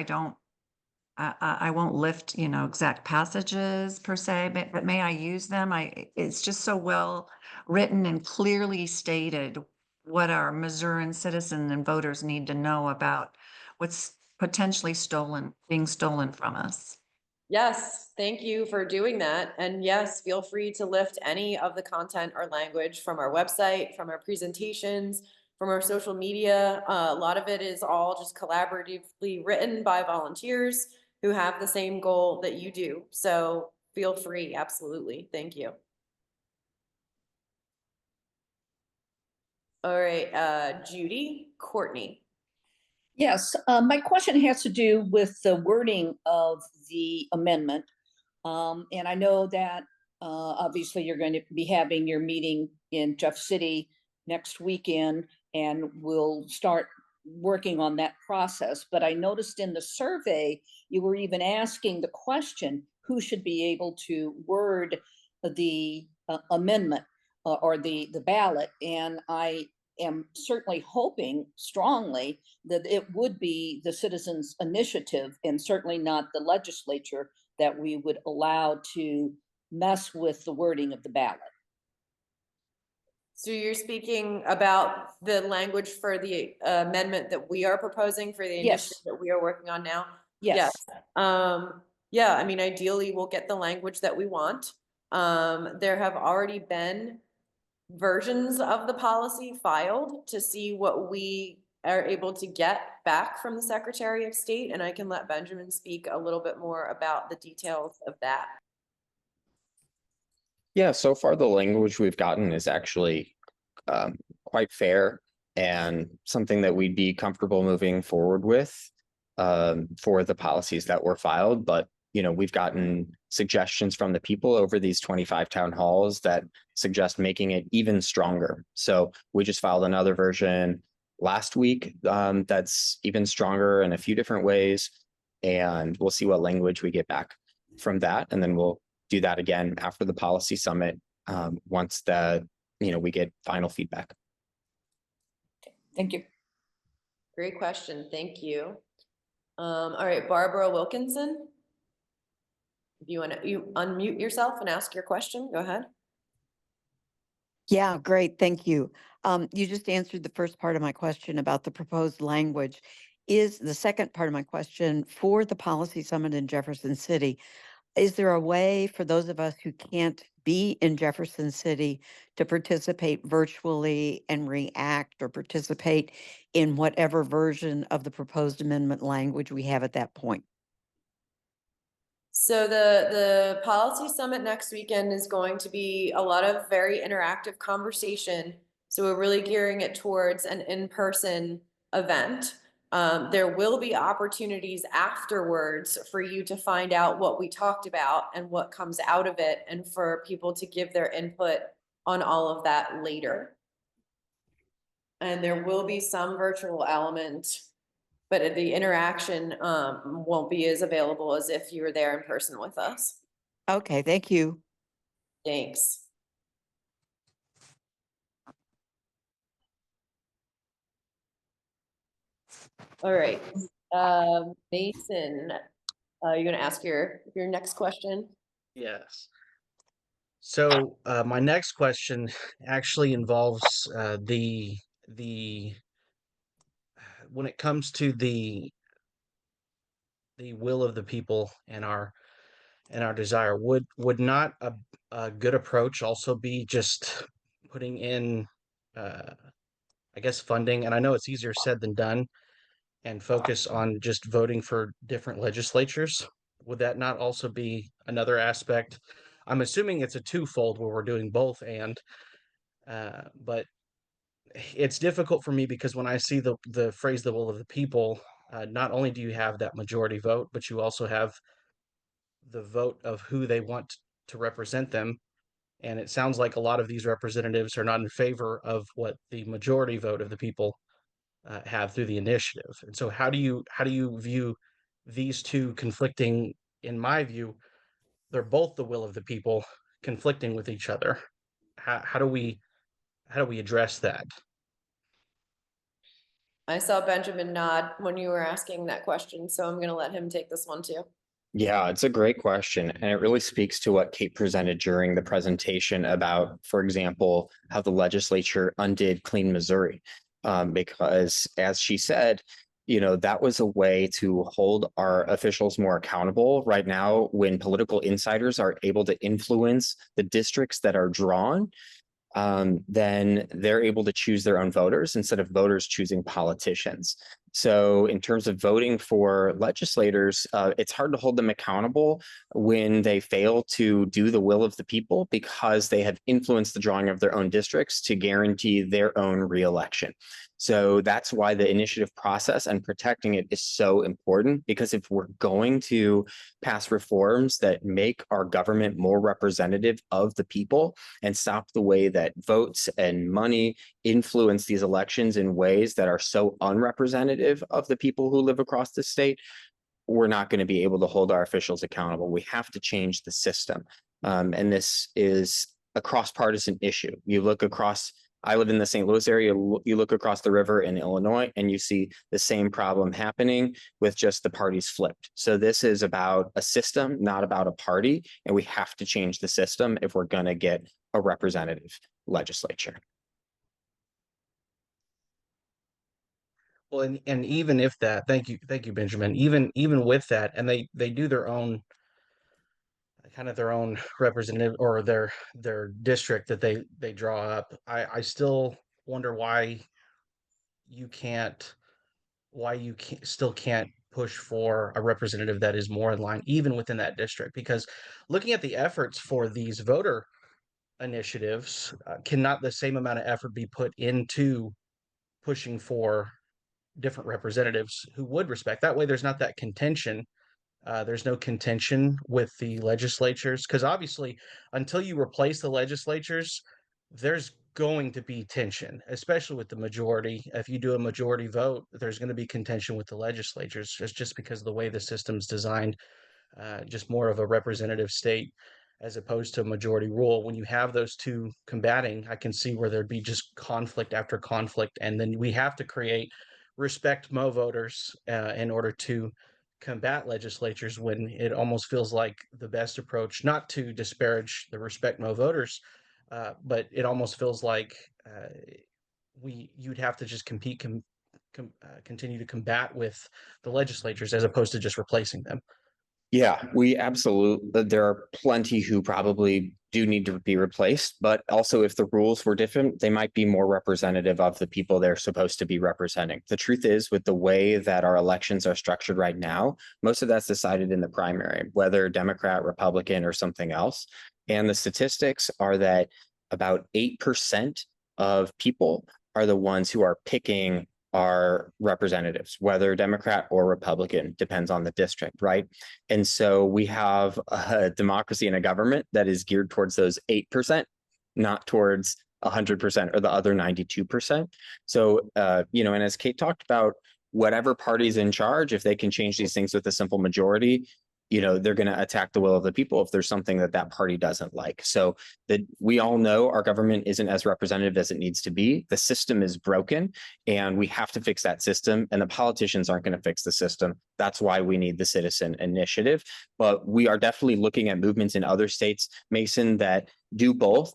I won't lift, exact passages per se, but may I use them? It's just so well written and clearly stated what our Missourian citizens and voters need to know about what's potentially being stolen from us. Yes, thank you for doing that. And yes, feel free to lift any of the content or language from our website, from our presentations, from our social media. A lot of it is all just collaboratively written by volunteers who have the same goal that you do. So feel free, absolutely. Thank you. All right, Judy, Courtney. Yes, my question has to do with the wording of the amendment. And I know that obviously you're going to be having your meeting in Jeff City next weekend, and we'll start working on that process. But I noticed in the survey, you were even asking the question, who should be able to word the amendment or the ballot? And I am certainly hoping strongly that it would be the citizens' initiative and certainly not the legislature that we would allow to mess with the wording of the ballot. So you're speaking about the language for the amendment that we are proposing for the initiative that we are working on now? Yes. Yeah, I mean, ideally we'll get the language that we want. There have already been versions of the policy filed to see what we are able to get back from the Secretary of State, and I can let Benjamin speak a little bit more about the details of that. Yeah, so far the language we've gotten is actually quite fair and something that we'd be comfortable moving forward with for the policies that were filed. But, we've gotten suggestions from the people over these 25 town halls that suggest making it even stronger. So we just filed another version last week that's even stronger in a few different ways. And we'll see what language we get back from that. And then we'll do that again after the policy summit once we get final feedback. Thank you. Great question. Thank you. All right, Barbara Wilkinson. If you want to unmute yourself and ask your question, go ahead. Yeah, great. Thank you. You just answered the first part of my question about the proposed language. Is the second part of my question for the policy summit in Jefferson City? Is there a way for those of us who can't be in Jefferson City to participate virtually and react or participate in whatever version of the proposed amendment language we have at that point? So the policy summit next weekend is going to be a lot of very interactive conversation. So we're really gearing it towards an in-person event. There will be opportunities afterwards for you to find out what we talked about and what comes out of it, and for people to give their input on all of that later. And there will be some virtual element, but the interaction won't be as available as if you were there in person with us. Okay, thank you. Thanks. All right, Mason, you're gonna ask your next question? Yes. So my next question actually involves when it comes to the will of the people and our desire, would not a good approach also be just putting in I guess funding, and I know it's easier said than done, and focus on just voting for different legislatures? Would that not also be another aspect? I'm assuming it's a twofold where we're doing both, and But it's difficult for me because when I see the phrase "the will of the people," not only do you have that majority vote, but you also have the vote of who they want to represent them. And it sounds like a lot of these representatives are not in favor of what the majority vote of the people have through the initiative. And so, how do you view these two conflicting? In my view, they're both the will of the people conflicting with each other. How do we address that? I saw Benjamin nod when you were asking that question, so I'm gonna let him take this one too. Yeah, it's a great question. And it really speaks to what Kate presented during the presentation about, for example, how the legislature undid Clean Missouri. Because as she said, that was a way to hold our officials more accountable. Right now, when political insiders are able to influence the districts that are drawn, then they're able to choose their own voters instead of voters choosing politicians. So in terms of voting for legislators, it's hard to hold them accountable when they fail to do the will of the people because they have influenced the drawing of their own districts to guarantee their own reelection. So that's why the initiative process and protecting it is so important, because if we're going to pass reforms that make our government more representative of the people and stop the way that votes and money influence these elections in ways that are so unrepresentative of the people who live across the state, we're not going to be able to hold our officials accountable. We have to change the system. And this is a cross-partisan issue. You look across, I live in the St. Louis area, you look across the river in Illinois and you see the same problem happening with just the parties flipped. So this is about a system, not about a party. And we have to change the system if we're going to get a representative legislature. Well, and even if that, thank you, Benjamin. Even with that, and they do their own kind of their own representative or their district that they draw up. I still wonder you can't still can't push for a representative that is more in line even within that district, because looking at the efforts for these voter initiatives, cannot the same amount of effort be put into pushing for different representatives who would respect that way? There's not that contention. There's no contention with the legislatures, because obviously until you replace the legislatures, there's going to be tension, especially with the majority. If you do a majority vote, there's going to be contention with the legislatures, just because of the way the system's designed, just more of a representative state as opposed to a majority rule. When you have those two combating, I can see where there'd be just conflict after conflict, and then we have to create respect Mo voters in order to combat legislatures, when it almost feels like the best approach, not to disparage the respect Mo voters, but it almost feels like you'd have to just continue to combat with the legislatures as opposed to just replacing them. Yeah, we absolutely, there are plenty who probably do need to be replaced, but also if the rules were different, they might be more representative of the people they're supposed to be representing. The truth is, with the way that our elections are structured right now, most of that's decided in the primary, whether Democrat, Republican, or something else. And the statistics are that about 8% of people are the ones who are picking our representatives, whether Democrat or Republican, depends on the district, right? And so we have a democracy and a government that is geared towards those 8%, not towards 100% or the other 92%. So, and as Kate talked about, whatever party's in charge, if they can change these things with a simple majority, they're going to attack the will of the people if there's something that party doesn't like. So that we all know our government isn't as representative as it needs to be. The system is broken and we have to fix that system, and the politicians aren't going to fix the system. That's why we need the citizen initiative. But we are definitely looking at movements in other states, Mason, that do both,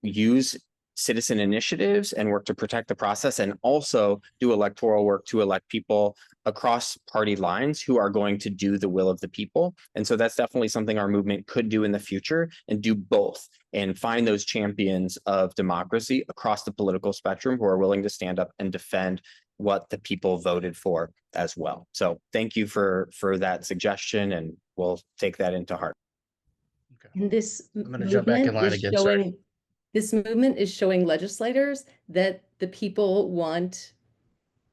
use citizen initiatives and work to protect the process, and also do electoral work to elect people across party lines who are going to do the will of the people. And so that's definitely something our movement could do in the future, and do both and find those champions of democracy across the political spectrum who are willing to stand up and defend what the people voted for as well. So thank you for that suggestion, and we'll take that into heart. Okay. And this I'm going to jump back in movement line is again. Sorry. This movement is showing legislators that the people want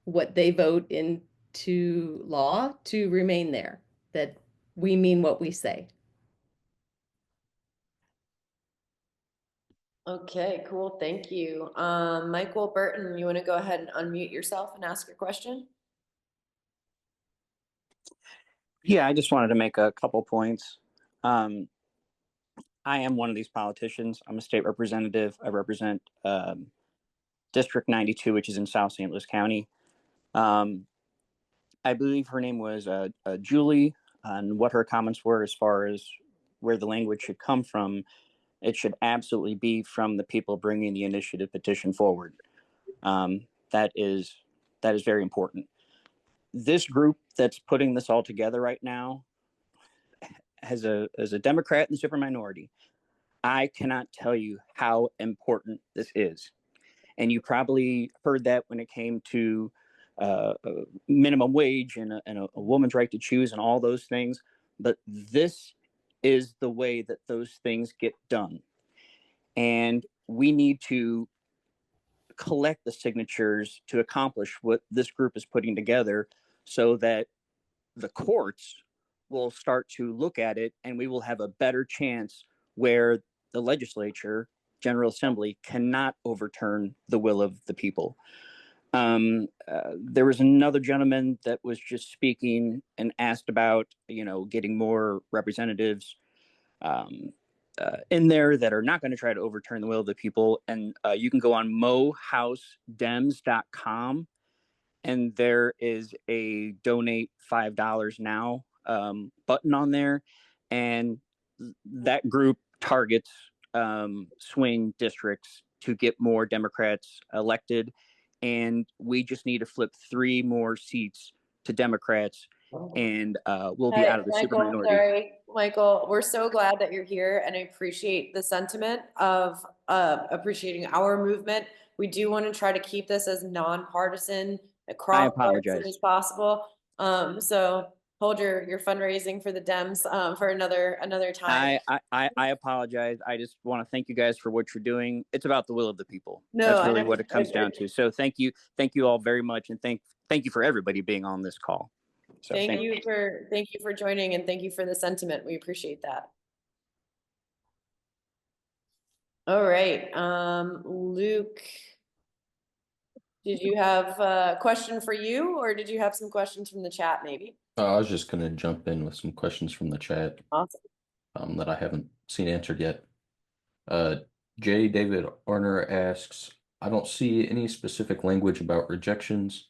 what they vote into law to remain there, that we mean what we say. Okay, cool. Thank you. Michael Burton, you want to go ahead and unmute yourself and ask your question? Yeah, I just wanted to make a couple points. I am one of these politicians. I'm a state representative. I represent District 92, which is in South St. Louis County. I believe her name was Julie, and what her comments were as far as where the language should come from. It should absolutely be from the people bringing the initiative petition forward. That is very important. This group that's putting this all together right now, as a Democrat in the super minority, I cannot tell you how important this is. And you probably heard that when it came to minimum wage and a woman's right to choose and all those things. But this is the way that those things get done. And we need to collect the signatures to accomplish what this group is putting together so that the courts will start to look at it and we will have a better chance where the legislature, General Assembly, cannot overturn the will of the people. There was another gentleman that was just speaking and asked about, getting more representatives in there that are not going to try to overturn the will of the people. And you can go on mohousedems.com and there is a donate $5 now button on there. And that group targets swing districts to get more Democrats elected. And we just need to flip 3 more seats to Democrats and we'll be out of the super minority. Sorry, Michael, we're so glad that you're here and I appreciate the sentiment of appreciating our movement. We do want to try to keep this as nonpartisan across as possible. So hold your fundraising for the Dems for another time. I apologize. I just want to thank you guys for what you're doing. It's about the will of the people. No, that's really what it comes down to. So thank you all very much, and thank you for everybody being on this call. So thank you for joining and thank you for the sentiment. We appreciate that. All right, Luke, did you have a question for you or did you have some questions from the chat maybe? I was just going to jump in with some questions from the chat. Awesome. That I haven't seen answered yet. J. David Arner asks, I don't see any specific language about rejections.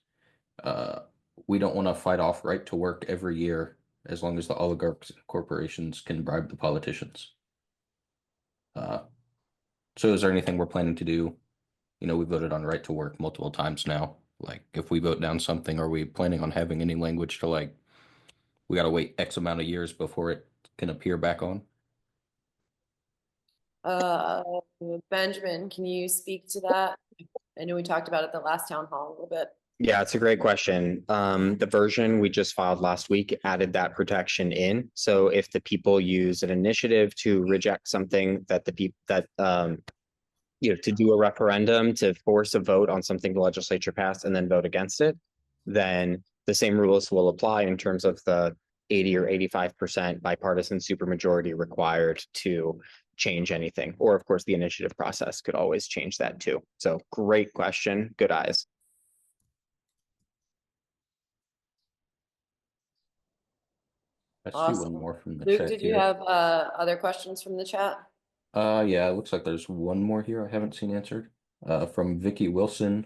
We don't want to fight off right to work every year as long as the oligarchs and corporations can bribe the politicians. So is there anything we're planning to do? We voted on right to work multiple times now. Like, if we vote down something, are we planning on having any language to, like, we got to wait X amount of years before it can appear back on? Benjamin, can you speak to that? I know we talked about it the last town hall a little bit. Yeah, it's a great question. The version we just filed last week added that protection in. So if the people use an initiative to reject something that to do a referendum to force a vote on something the legislature passed and then vote against it, then the same rules will apply in terms of the 80 or 85% bipartisan supermajority required to change anything. Or of course, the initiative process could always change that too. So great question. Good eyes. I see one more from the Luke, chat did here. you have other questions from the chat? Yeah, it looks like there's one more here I haven't seen answered. From Vicky Wilson.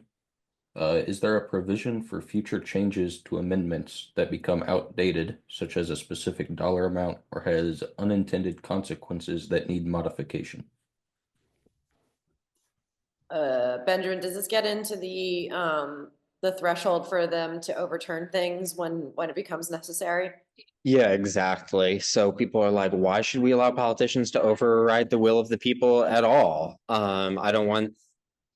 Is there a provision for future changes to amendments that become outdated, such as a specific dollar amount, or has unintended consequences that need modification? Benjamin, does this get into the threshold for them to overturn things when it becomes necessary? Yeah, exactly. So people are like, why should we allow politicians to override the will of the people at all? I don't want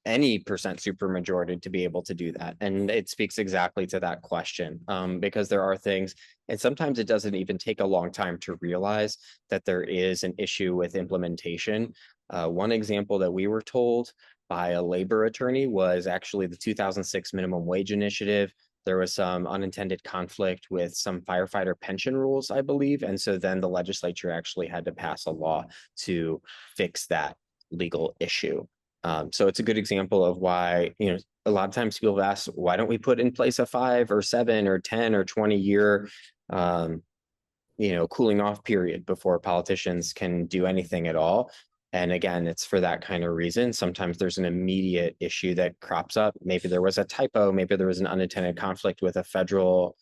any percent supermajority to be able to do that. And it speaks exactly to that question, because there are things, and sometimes it doesn't even take a long time to realize that there is an issue with implementation. One example that we were told by a labor attorney was actually the 2006 minimum wage initiative. There was some unintended conflict with some firefighter pension rules, I believe. And so then the legislature actually had to pass a law to fix that legal issue. So it's a good example of why, a lot of times people have asked, why don't we put in place a 5 or 7 or 10 or 20-year, cooling off period before politicians can do anything at all? And again, it's for that kind of reason. Sometimes there's an immediate issue that crops up. Maybe there was a typo, maybe there was an unintended conflict with a federal,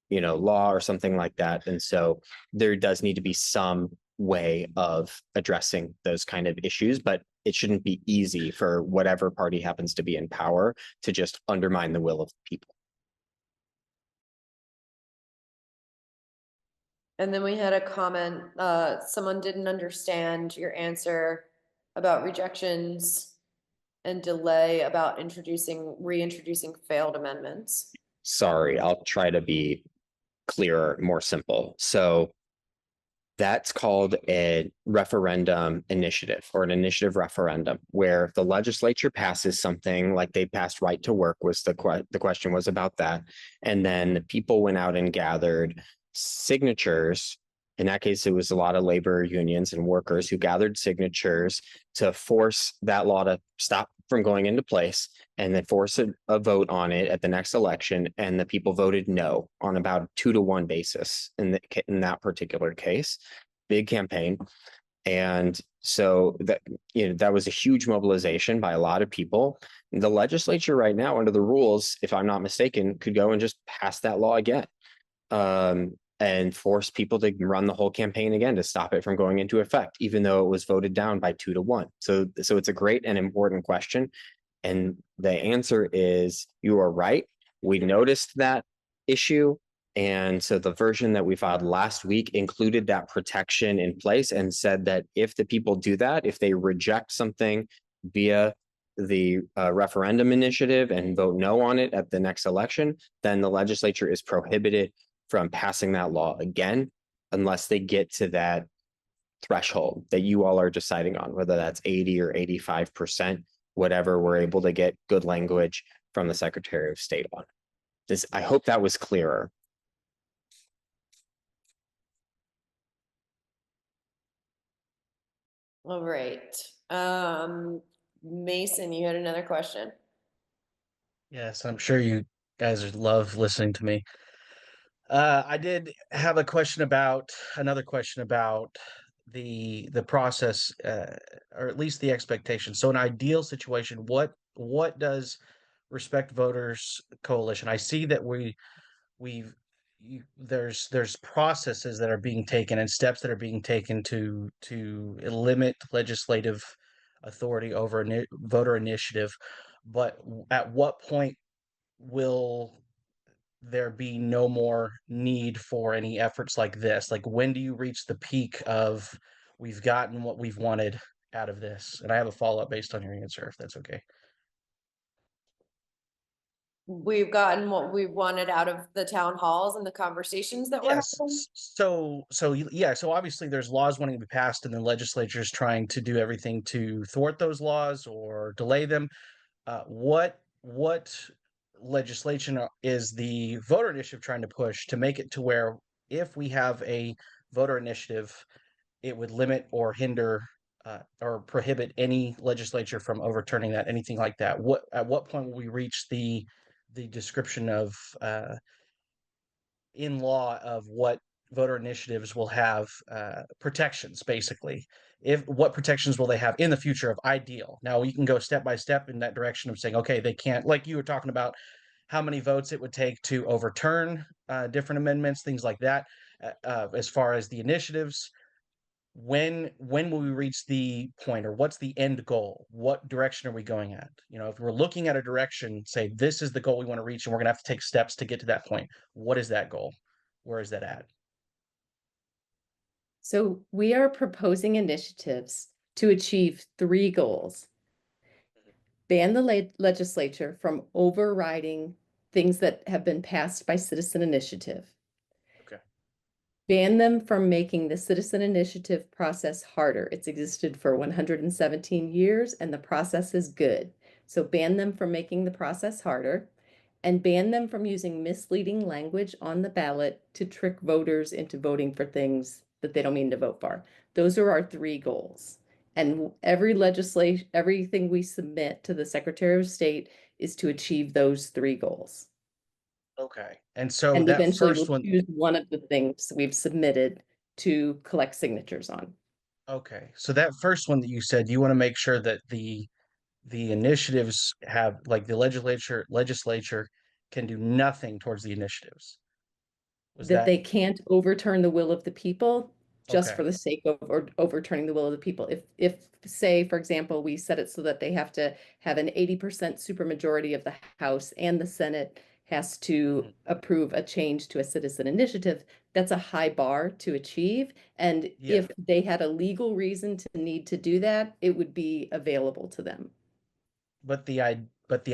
law or something like that. And so there does need to be some way of addressing those kind of issues, but it shouldn't be easy for whatever party happens to be in power to just undermine the will of the people. And then we had a comment, someone didn't understand your answer about rejections and delay about reintroducing failed amendments. Sorry, I'll try to be clearer, more simple. So that's called a referendum initiative or an initiative referendum, where the legislature passes something like they passed right to work was the question was about that. And then people went out and gathered signatures. In that case, it was a lot of labor unions and workers who gathered signatures to force that law to stop from going into place, and then force a vote on it at the next election. And the people voted no on about a 2-to-1 basis in that particular case. Big campaign. And so that was a huge mobilization by a lot of people. The legislature right now, under the rules, if I'm not mistaken, could go and just pass that law again. And force people to run the whole campaign again to stop it from going into effect, even though it was voted down by 2-to-1. So it's a great and important question. And the answer is, you are right. We noticed that issue. And so the version that we filed last week included that protection in place and said that if the people do that, if they reject something via the referendum initiative and vote no on it at the next election, then the legislature is prohibited from passing that law again, unless they get to that threshold that you all are deciding on, whether that's 80 or 85%, whatever we're able to get good language from the Secretary of State on. I hope that was clearer. All right. Mason, you had another question. Yes, I'm sure you guys love listening to me. I did have another question about the process, or at least the expectation. So, an ideal situation, what does Respect Voters Coalition? I see that there's processes that are being taken and steps that are being taken to limit legislative authority over voter initiative, but at what point will there be no more need for any efforts like this? Like, when do you reach the peak of we've gotten what we've wanted out of this? And I have a follow-up based on your answer, if that's okay. We've gotten what we wanted out of the town halls and the conversations that we're Yes. having. So obviously there's laws wanting to be passed, and the legislature is trying to do everything to thwart those laws or delay them. What legislation is the voter initiative trying to push to make it to where if we have a voter initiative, it would limit or hinder or prohibit any legislature from overturning that, anything like that? At what point will we reach the description of in law of what voter initiatives will have protections, basically? What protections will they have in the future of ideal? Now we can go step by step in that direction of saying, okay, they can't, like you were talking about, how many votes it would take to overturn different amendments, things like that. As far as the initiatives, when will we reach the point, or what's the end goal? What direction are we going at? If we're looking at a direction, say this is the goal we want to reach, and we're going to have to take steps to get to that point. What is that goal? Where is that at? So we are proposing initiatives to achieve 3 goals. Ban the legislature from overriding things that have been passed by citizen initiative. Okay. Ban them from making the citizen initiative process harder. It's existed for 117 years and the process is good. So ban them from making the process harder and ban them from using misleading language on the ballot to trick voters into voting for things that they don't mean to vote for. Those are our 3 goals. And every legislation, everything we submit to the Secretary of State is to achieve those 3 goals. Okay. And so And that eventually first we'll one, choose one of the things we've submitted to collect signatures on. okay. So that first one that you said, you want to make sure that the initiatives have, like, the legislature can do nothing towards the initiatives. Was That they that can't overturn the will of the people just okay? for the sake of overturning the will of the people. If say, for example, we set it so that they have to have an 80% supermajority of the House and the Senate has to Mhm. approve a change to a citizen initiative, that's a high bar to achieve. And Yeah. if they had a legal reason to need to do that, it would be available to them. But the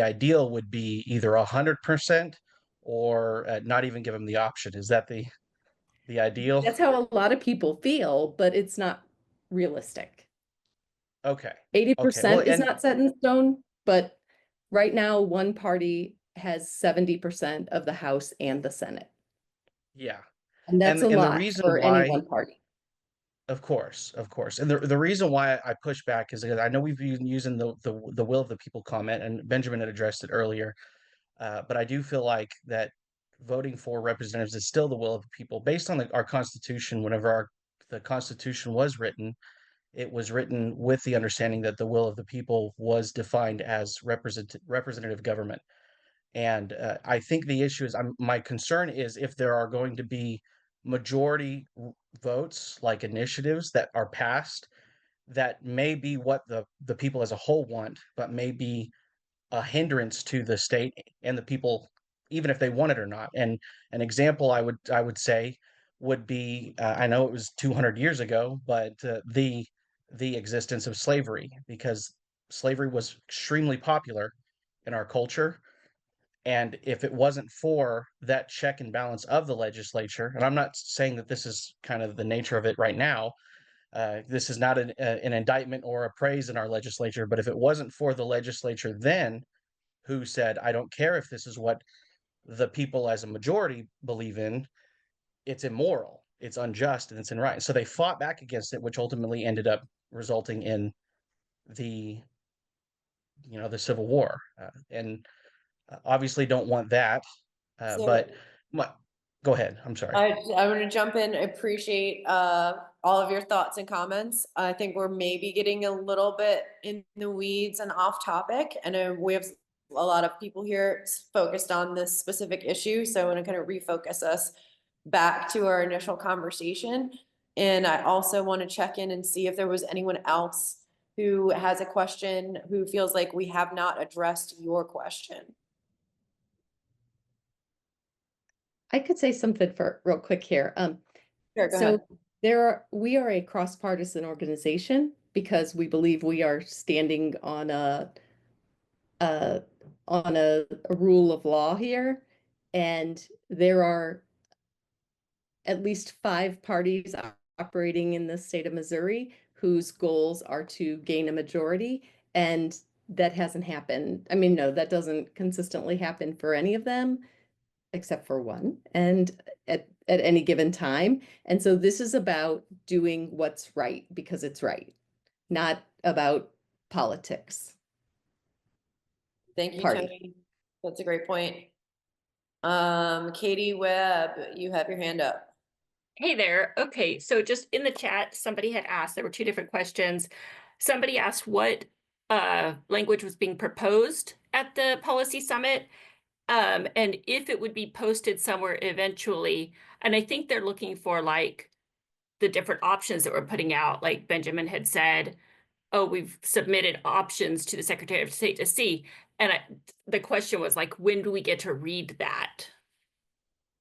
ideal would be either 100% or not even give them the option. Is that the ideal? That's how a lot of people feel, but it's not realistic. Okay. Okay. Well, 80% is and not set in stone, but right now, one party has 70% of the House and the Senate. yeah. And that's a And the lot reason for any why, one party. of course. And the reason why I push back is because I know we've been using the will of the people comment, and Benjamin had addressed it earlier. But I do feel like that voting for representatives is still the will of the people based on our Constitution. Whenever the Constitution was written, it was written with the understanding that the will of the people was defined as representative government. And I think the issue is, my concern is if there are going to be majority votes, like initiatives that are passed, that may be what the people as a whole want, but may be a hindrance to the state and the people, even if they want it or not. And an example I would say would be, I know it was 200 years ago, but the existence of slavery, because slavery was extremely popular in our culture. And if it wasn't for that check and balance of the legislature, and I'm not saying that this is kind of the nature of it right now, this is not an indictment or a praise in our legislature, but if it wasn't for the legislature then, who said, I don't care if this is what the people as a majority believe in, it's immoral, it's unjust, and it's unright. So they fought back against it, which ultimately ended up resulting in the, the Civil War. And obviously don't want that. So But go ahead. I'm sorry. I want to jump in. I appreciate all of your thoughts and comments. I think we're maybe getting a little bit in the weeds and off topic, and we have a lot of people here focused on this specific issue. So I want to kind of refocus us back to our initial conversation. And I also want to check in and see if there was anyone else who has a question, who feels like we have not addressed your question. I could say something for real quick here. Sure, go ahead. We are a cross-partisan organization because we believe we are standing on a rule of law here. And there are at least 5 parties operating in the state of Missouri whose goals are to gain a majority. And that hasn't happened. I mean, no, that doesn't consistently happen for any of them, except for one, and at any given time. And so this is about doing what's right because it's right, not about politics. Thank you, Party. Tony. That's a great point. Katie Webb, you have your hand up. Hey there. Okay, so just in the chat, somebody had asked, there were 2 different questions. Somebody asked what language was being proposed at the policy summit, and if it would be posted somewhere eventually. And I think they're looking for like the different options that we're putting out. Like Benjamin had said, oh, we've submitted options to the Secretary of State to see. And the question was like, when do we get to read that?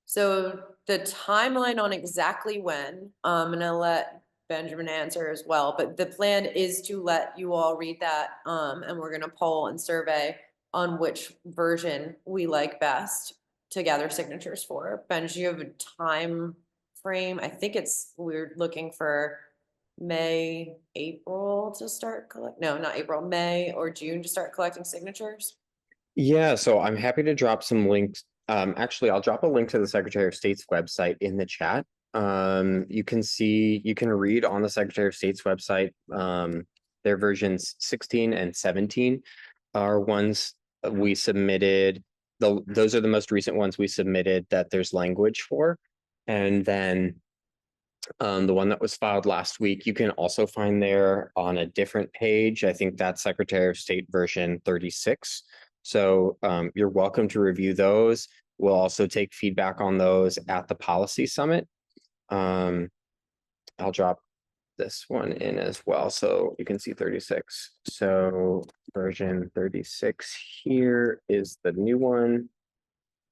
So the timeline on exactly when, I'm gonna let Benjamin answer as well, but the plan is to let you all read that, and we're gonna poll and survey on which version we like best to gather signatures for. Ben, do you have a time frame. I think we're looking for May, April to start no, not April, May or June to start collecting signatures. Yeah, so I'm happy to drop some links. Actually, I'll drop a link to the Secretary of State's website in the chat. You can read on the Secretary of State's website, their versions 16 and 17 are ones we submitted. Those are the most recent ones we submitted that there's language for. And then the one that was filed last week, you can also find there on a different page. I think that's Secretary of State version 36. So you're welcome to review those. We'll also take feedback on those at the policy summit. I'll drop this one in as well so you can see 36. So version 36 here is the new one.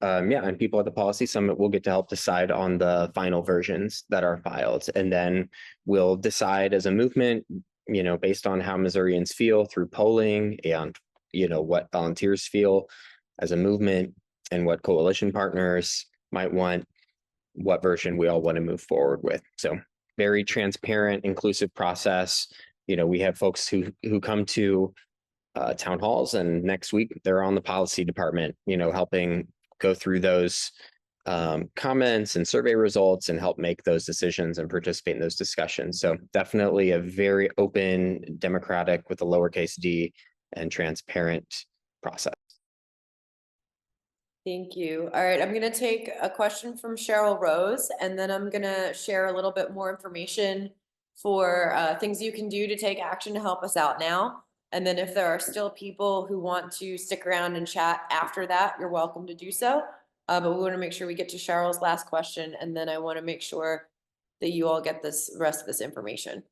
Yeah, and people at the policy summit will get to help decide on the final versions that are filed, and then we'll decide as a movement, based on how Missourians feel through polling and what volunteers feel as a movement and what coalition partners might want, what version we all want to move forward with. So very transparent, inclusive process. We have folks who come to town halls, and next week they're on the policy department, helping go through those comments and survey results and help make those decisions and participate in those discussions. So definitely a very open, democratic with a lowercase d and transparent process. Thank you. All right, I'm going to take a question from Cheryl Rose, and then I'm going to share a little bit more information for things you can do to take action to help us out now. And then if there are still people who want to stick around and chat after that, you're welcome to do so. But we want to make sure we get to Cheryl's last question, and then I want to make sure that you all get this rest of this information.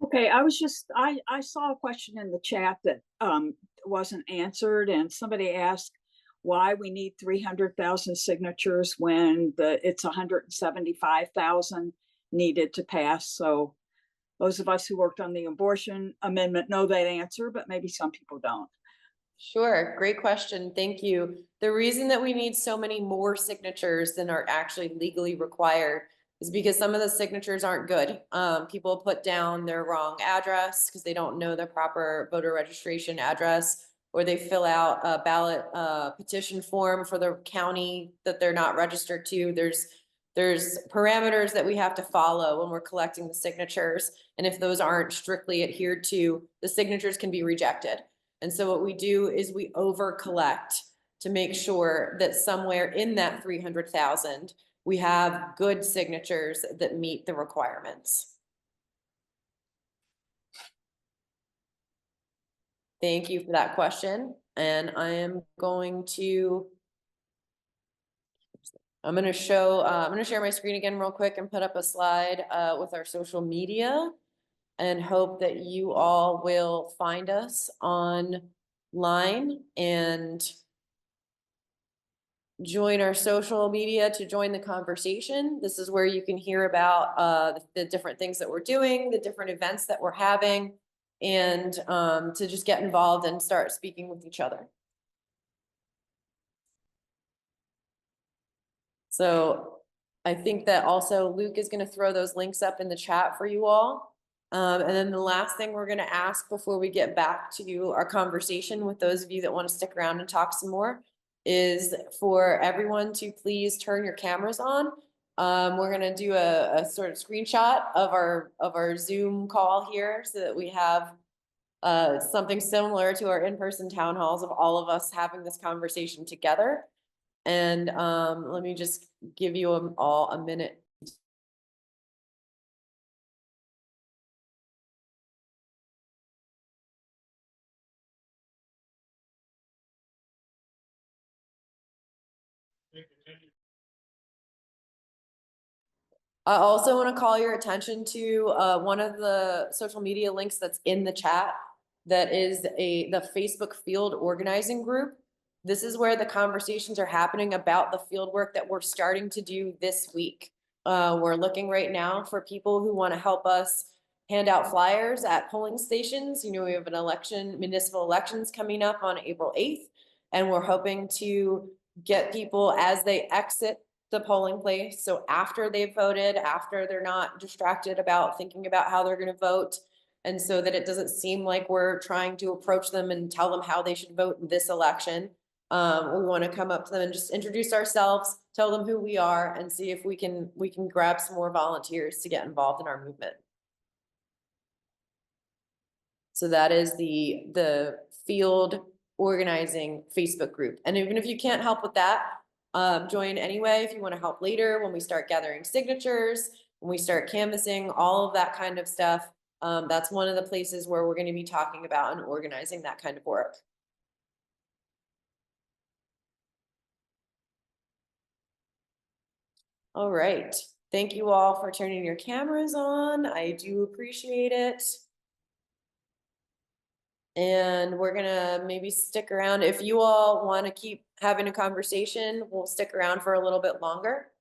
Okay, I saw a question in the chat that wasn't answered, and somebody asked why we need 300,000 signatures when it's 175,000 needed to pass. So those of us who worked on the abortion amendment know that answer, but maybe some people don't. Sure, great question. Thank you. The reason that we need so many more signatures than are actually legally required is because some of the signatures aren't good. People put down their wrong address because they don't know the proper voter registration address, or they fill out a ballot petition form for the county that they're not registered to. There's parameters that we have to follow when we're collecting the signatures. And if those aren't strictly adhered to, the signatures can be rejected. And so what we do is we over collect to make sure that somewhere in that 300,000, we have good signatures that meet the requirements. Thank you for that question. And I'm going to share my screen again real quick and put up a slide with our social media, and hope that you all will find us online and join our social media to join the conversation. This is where you can hear about the different things that we're doing, the different events that we're having, and to just get involved and start speaking with each other. So I think that also Luke is going to throw those links up in the chat for you all. And then the last thing we're going to ask before we get back to our conversation with those of you that want to stick around and talk some more is for everyone to please turn your cameras on. We're going to do a sort of screenshot of our Zoom call here so that we have something similar to our in-person town halls of all of us having this conversation together. And let me just give you all a minute. I also want to call your attention to one of the social media links that's in the chat. That is the Facebook field organizing group. This is where the conversations are happening about the field work that we're starting to do this week. We're looking right now for people who want to help us hand out flyers at polling stations. We have an municipal elections coming up on April 8th, and we're hoping to get people as they exit the polling place. So after they've voted, after they're not distracted about thinking about how they're gonna vote. And so that it doesn't seem like we're trying to approach them and tell them how they should vote in this election. We want to come up to them and just introduce ourselves, tell them who we are, and see if we can grab some more volunteers to get involved in our movement. So that is the field organizing Facebook group. And even if you can't help with that, join anyway if you want to help later when we start gathering signatures, when we start canvassing, all of that kind of stuff. That's one of the places where we're going to be talking about and organizing that kind of work. All right. Thank you all for turning your cameras on. I do appreciate it. And we're gonna maybe stick around. If you all want to keep having a conversation, we'll stick around for a little bit longer.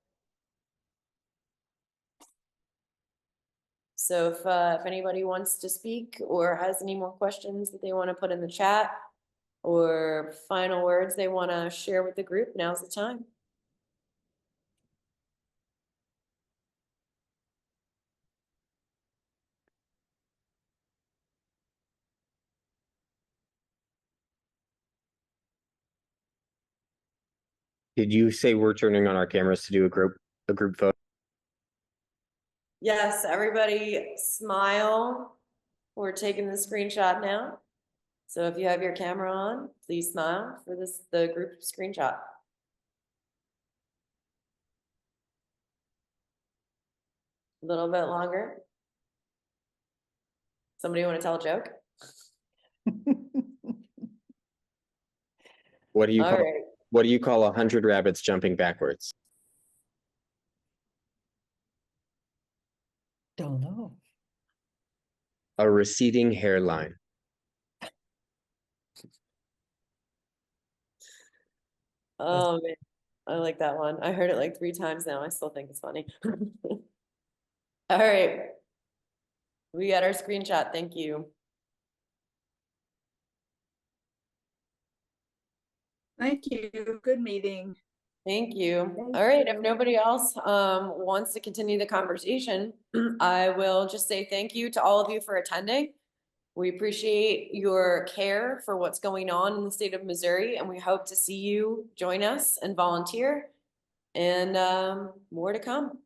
So if anybody wants to speak or has any more questions that they want to put in the chat or final words they want to share with the group, now's the time. Did you say we're turning on our cameras to do a group photo? Yes, everybody smile. We're taking the screenshot now. So if you have your camera on, please smile for the group screenshot. A little bit longer. Somebody want to tell a joke? What do you All call right. what do you call 100 rabbits jumping backwards? Don't know. A receding hairline. Oh man, I like that one. I heard it like 3 times now. I still think it's funny. All right. We got our screenshot. Thank you. Thank you. Good meeting. Thank you. Thank All right, you. if nobody else wants to continue the conversation, I will just say thank you to all of you for attending. We appreciate your care for what's going on in the state of Missouri, and we hope to see you join us and volunteer, and more to come.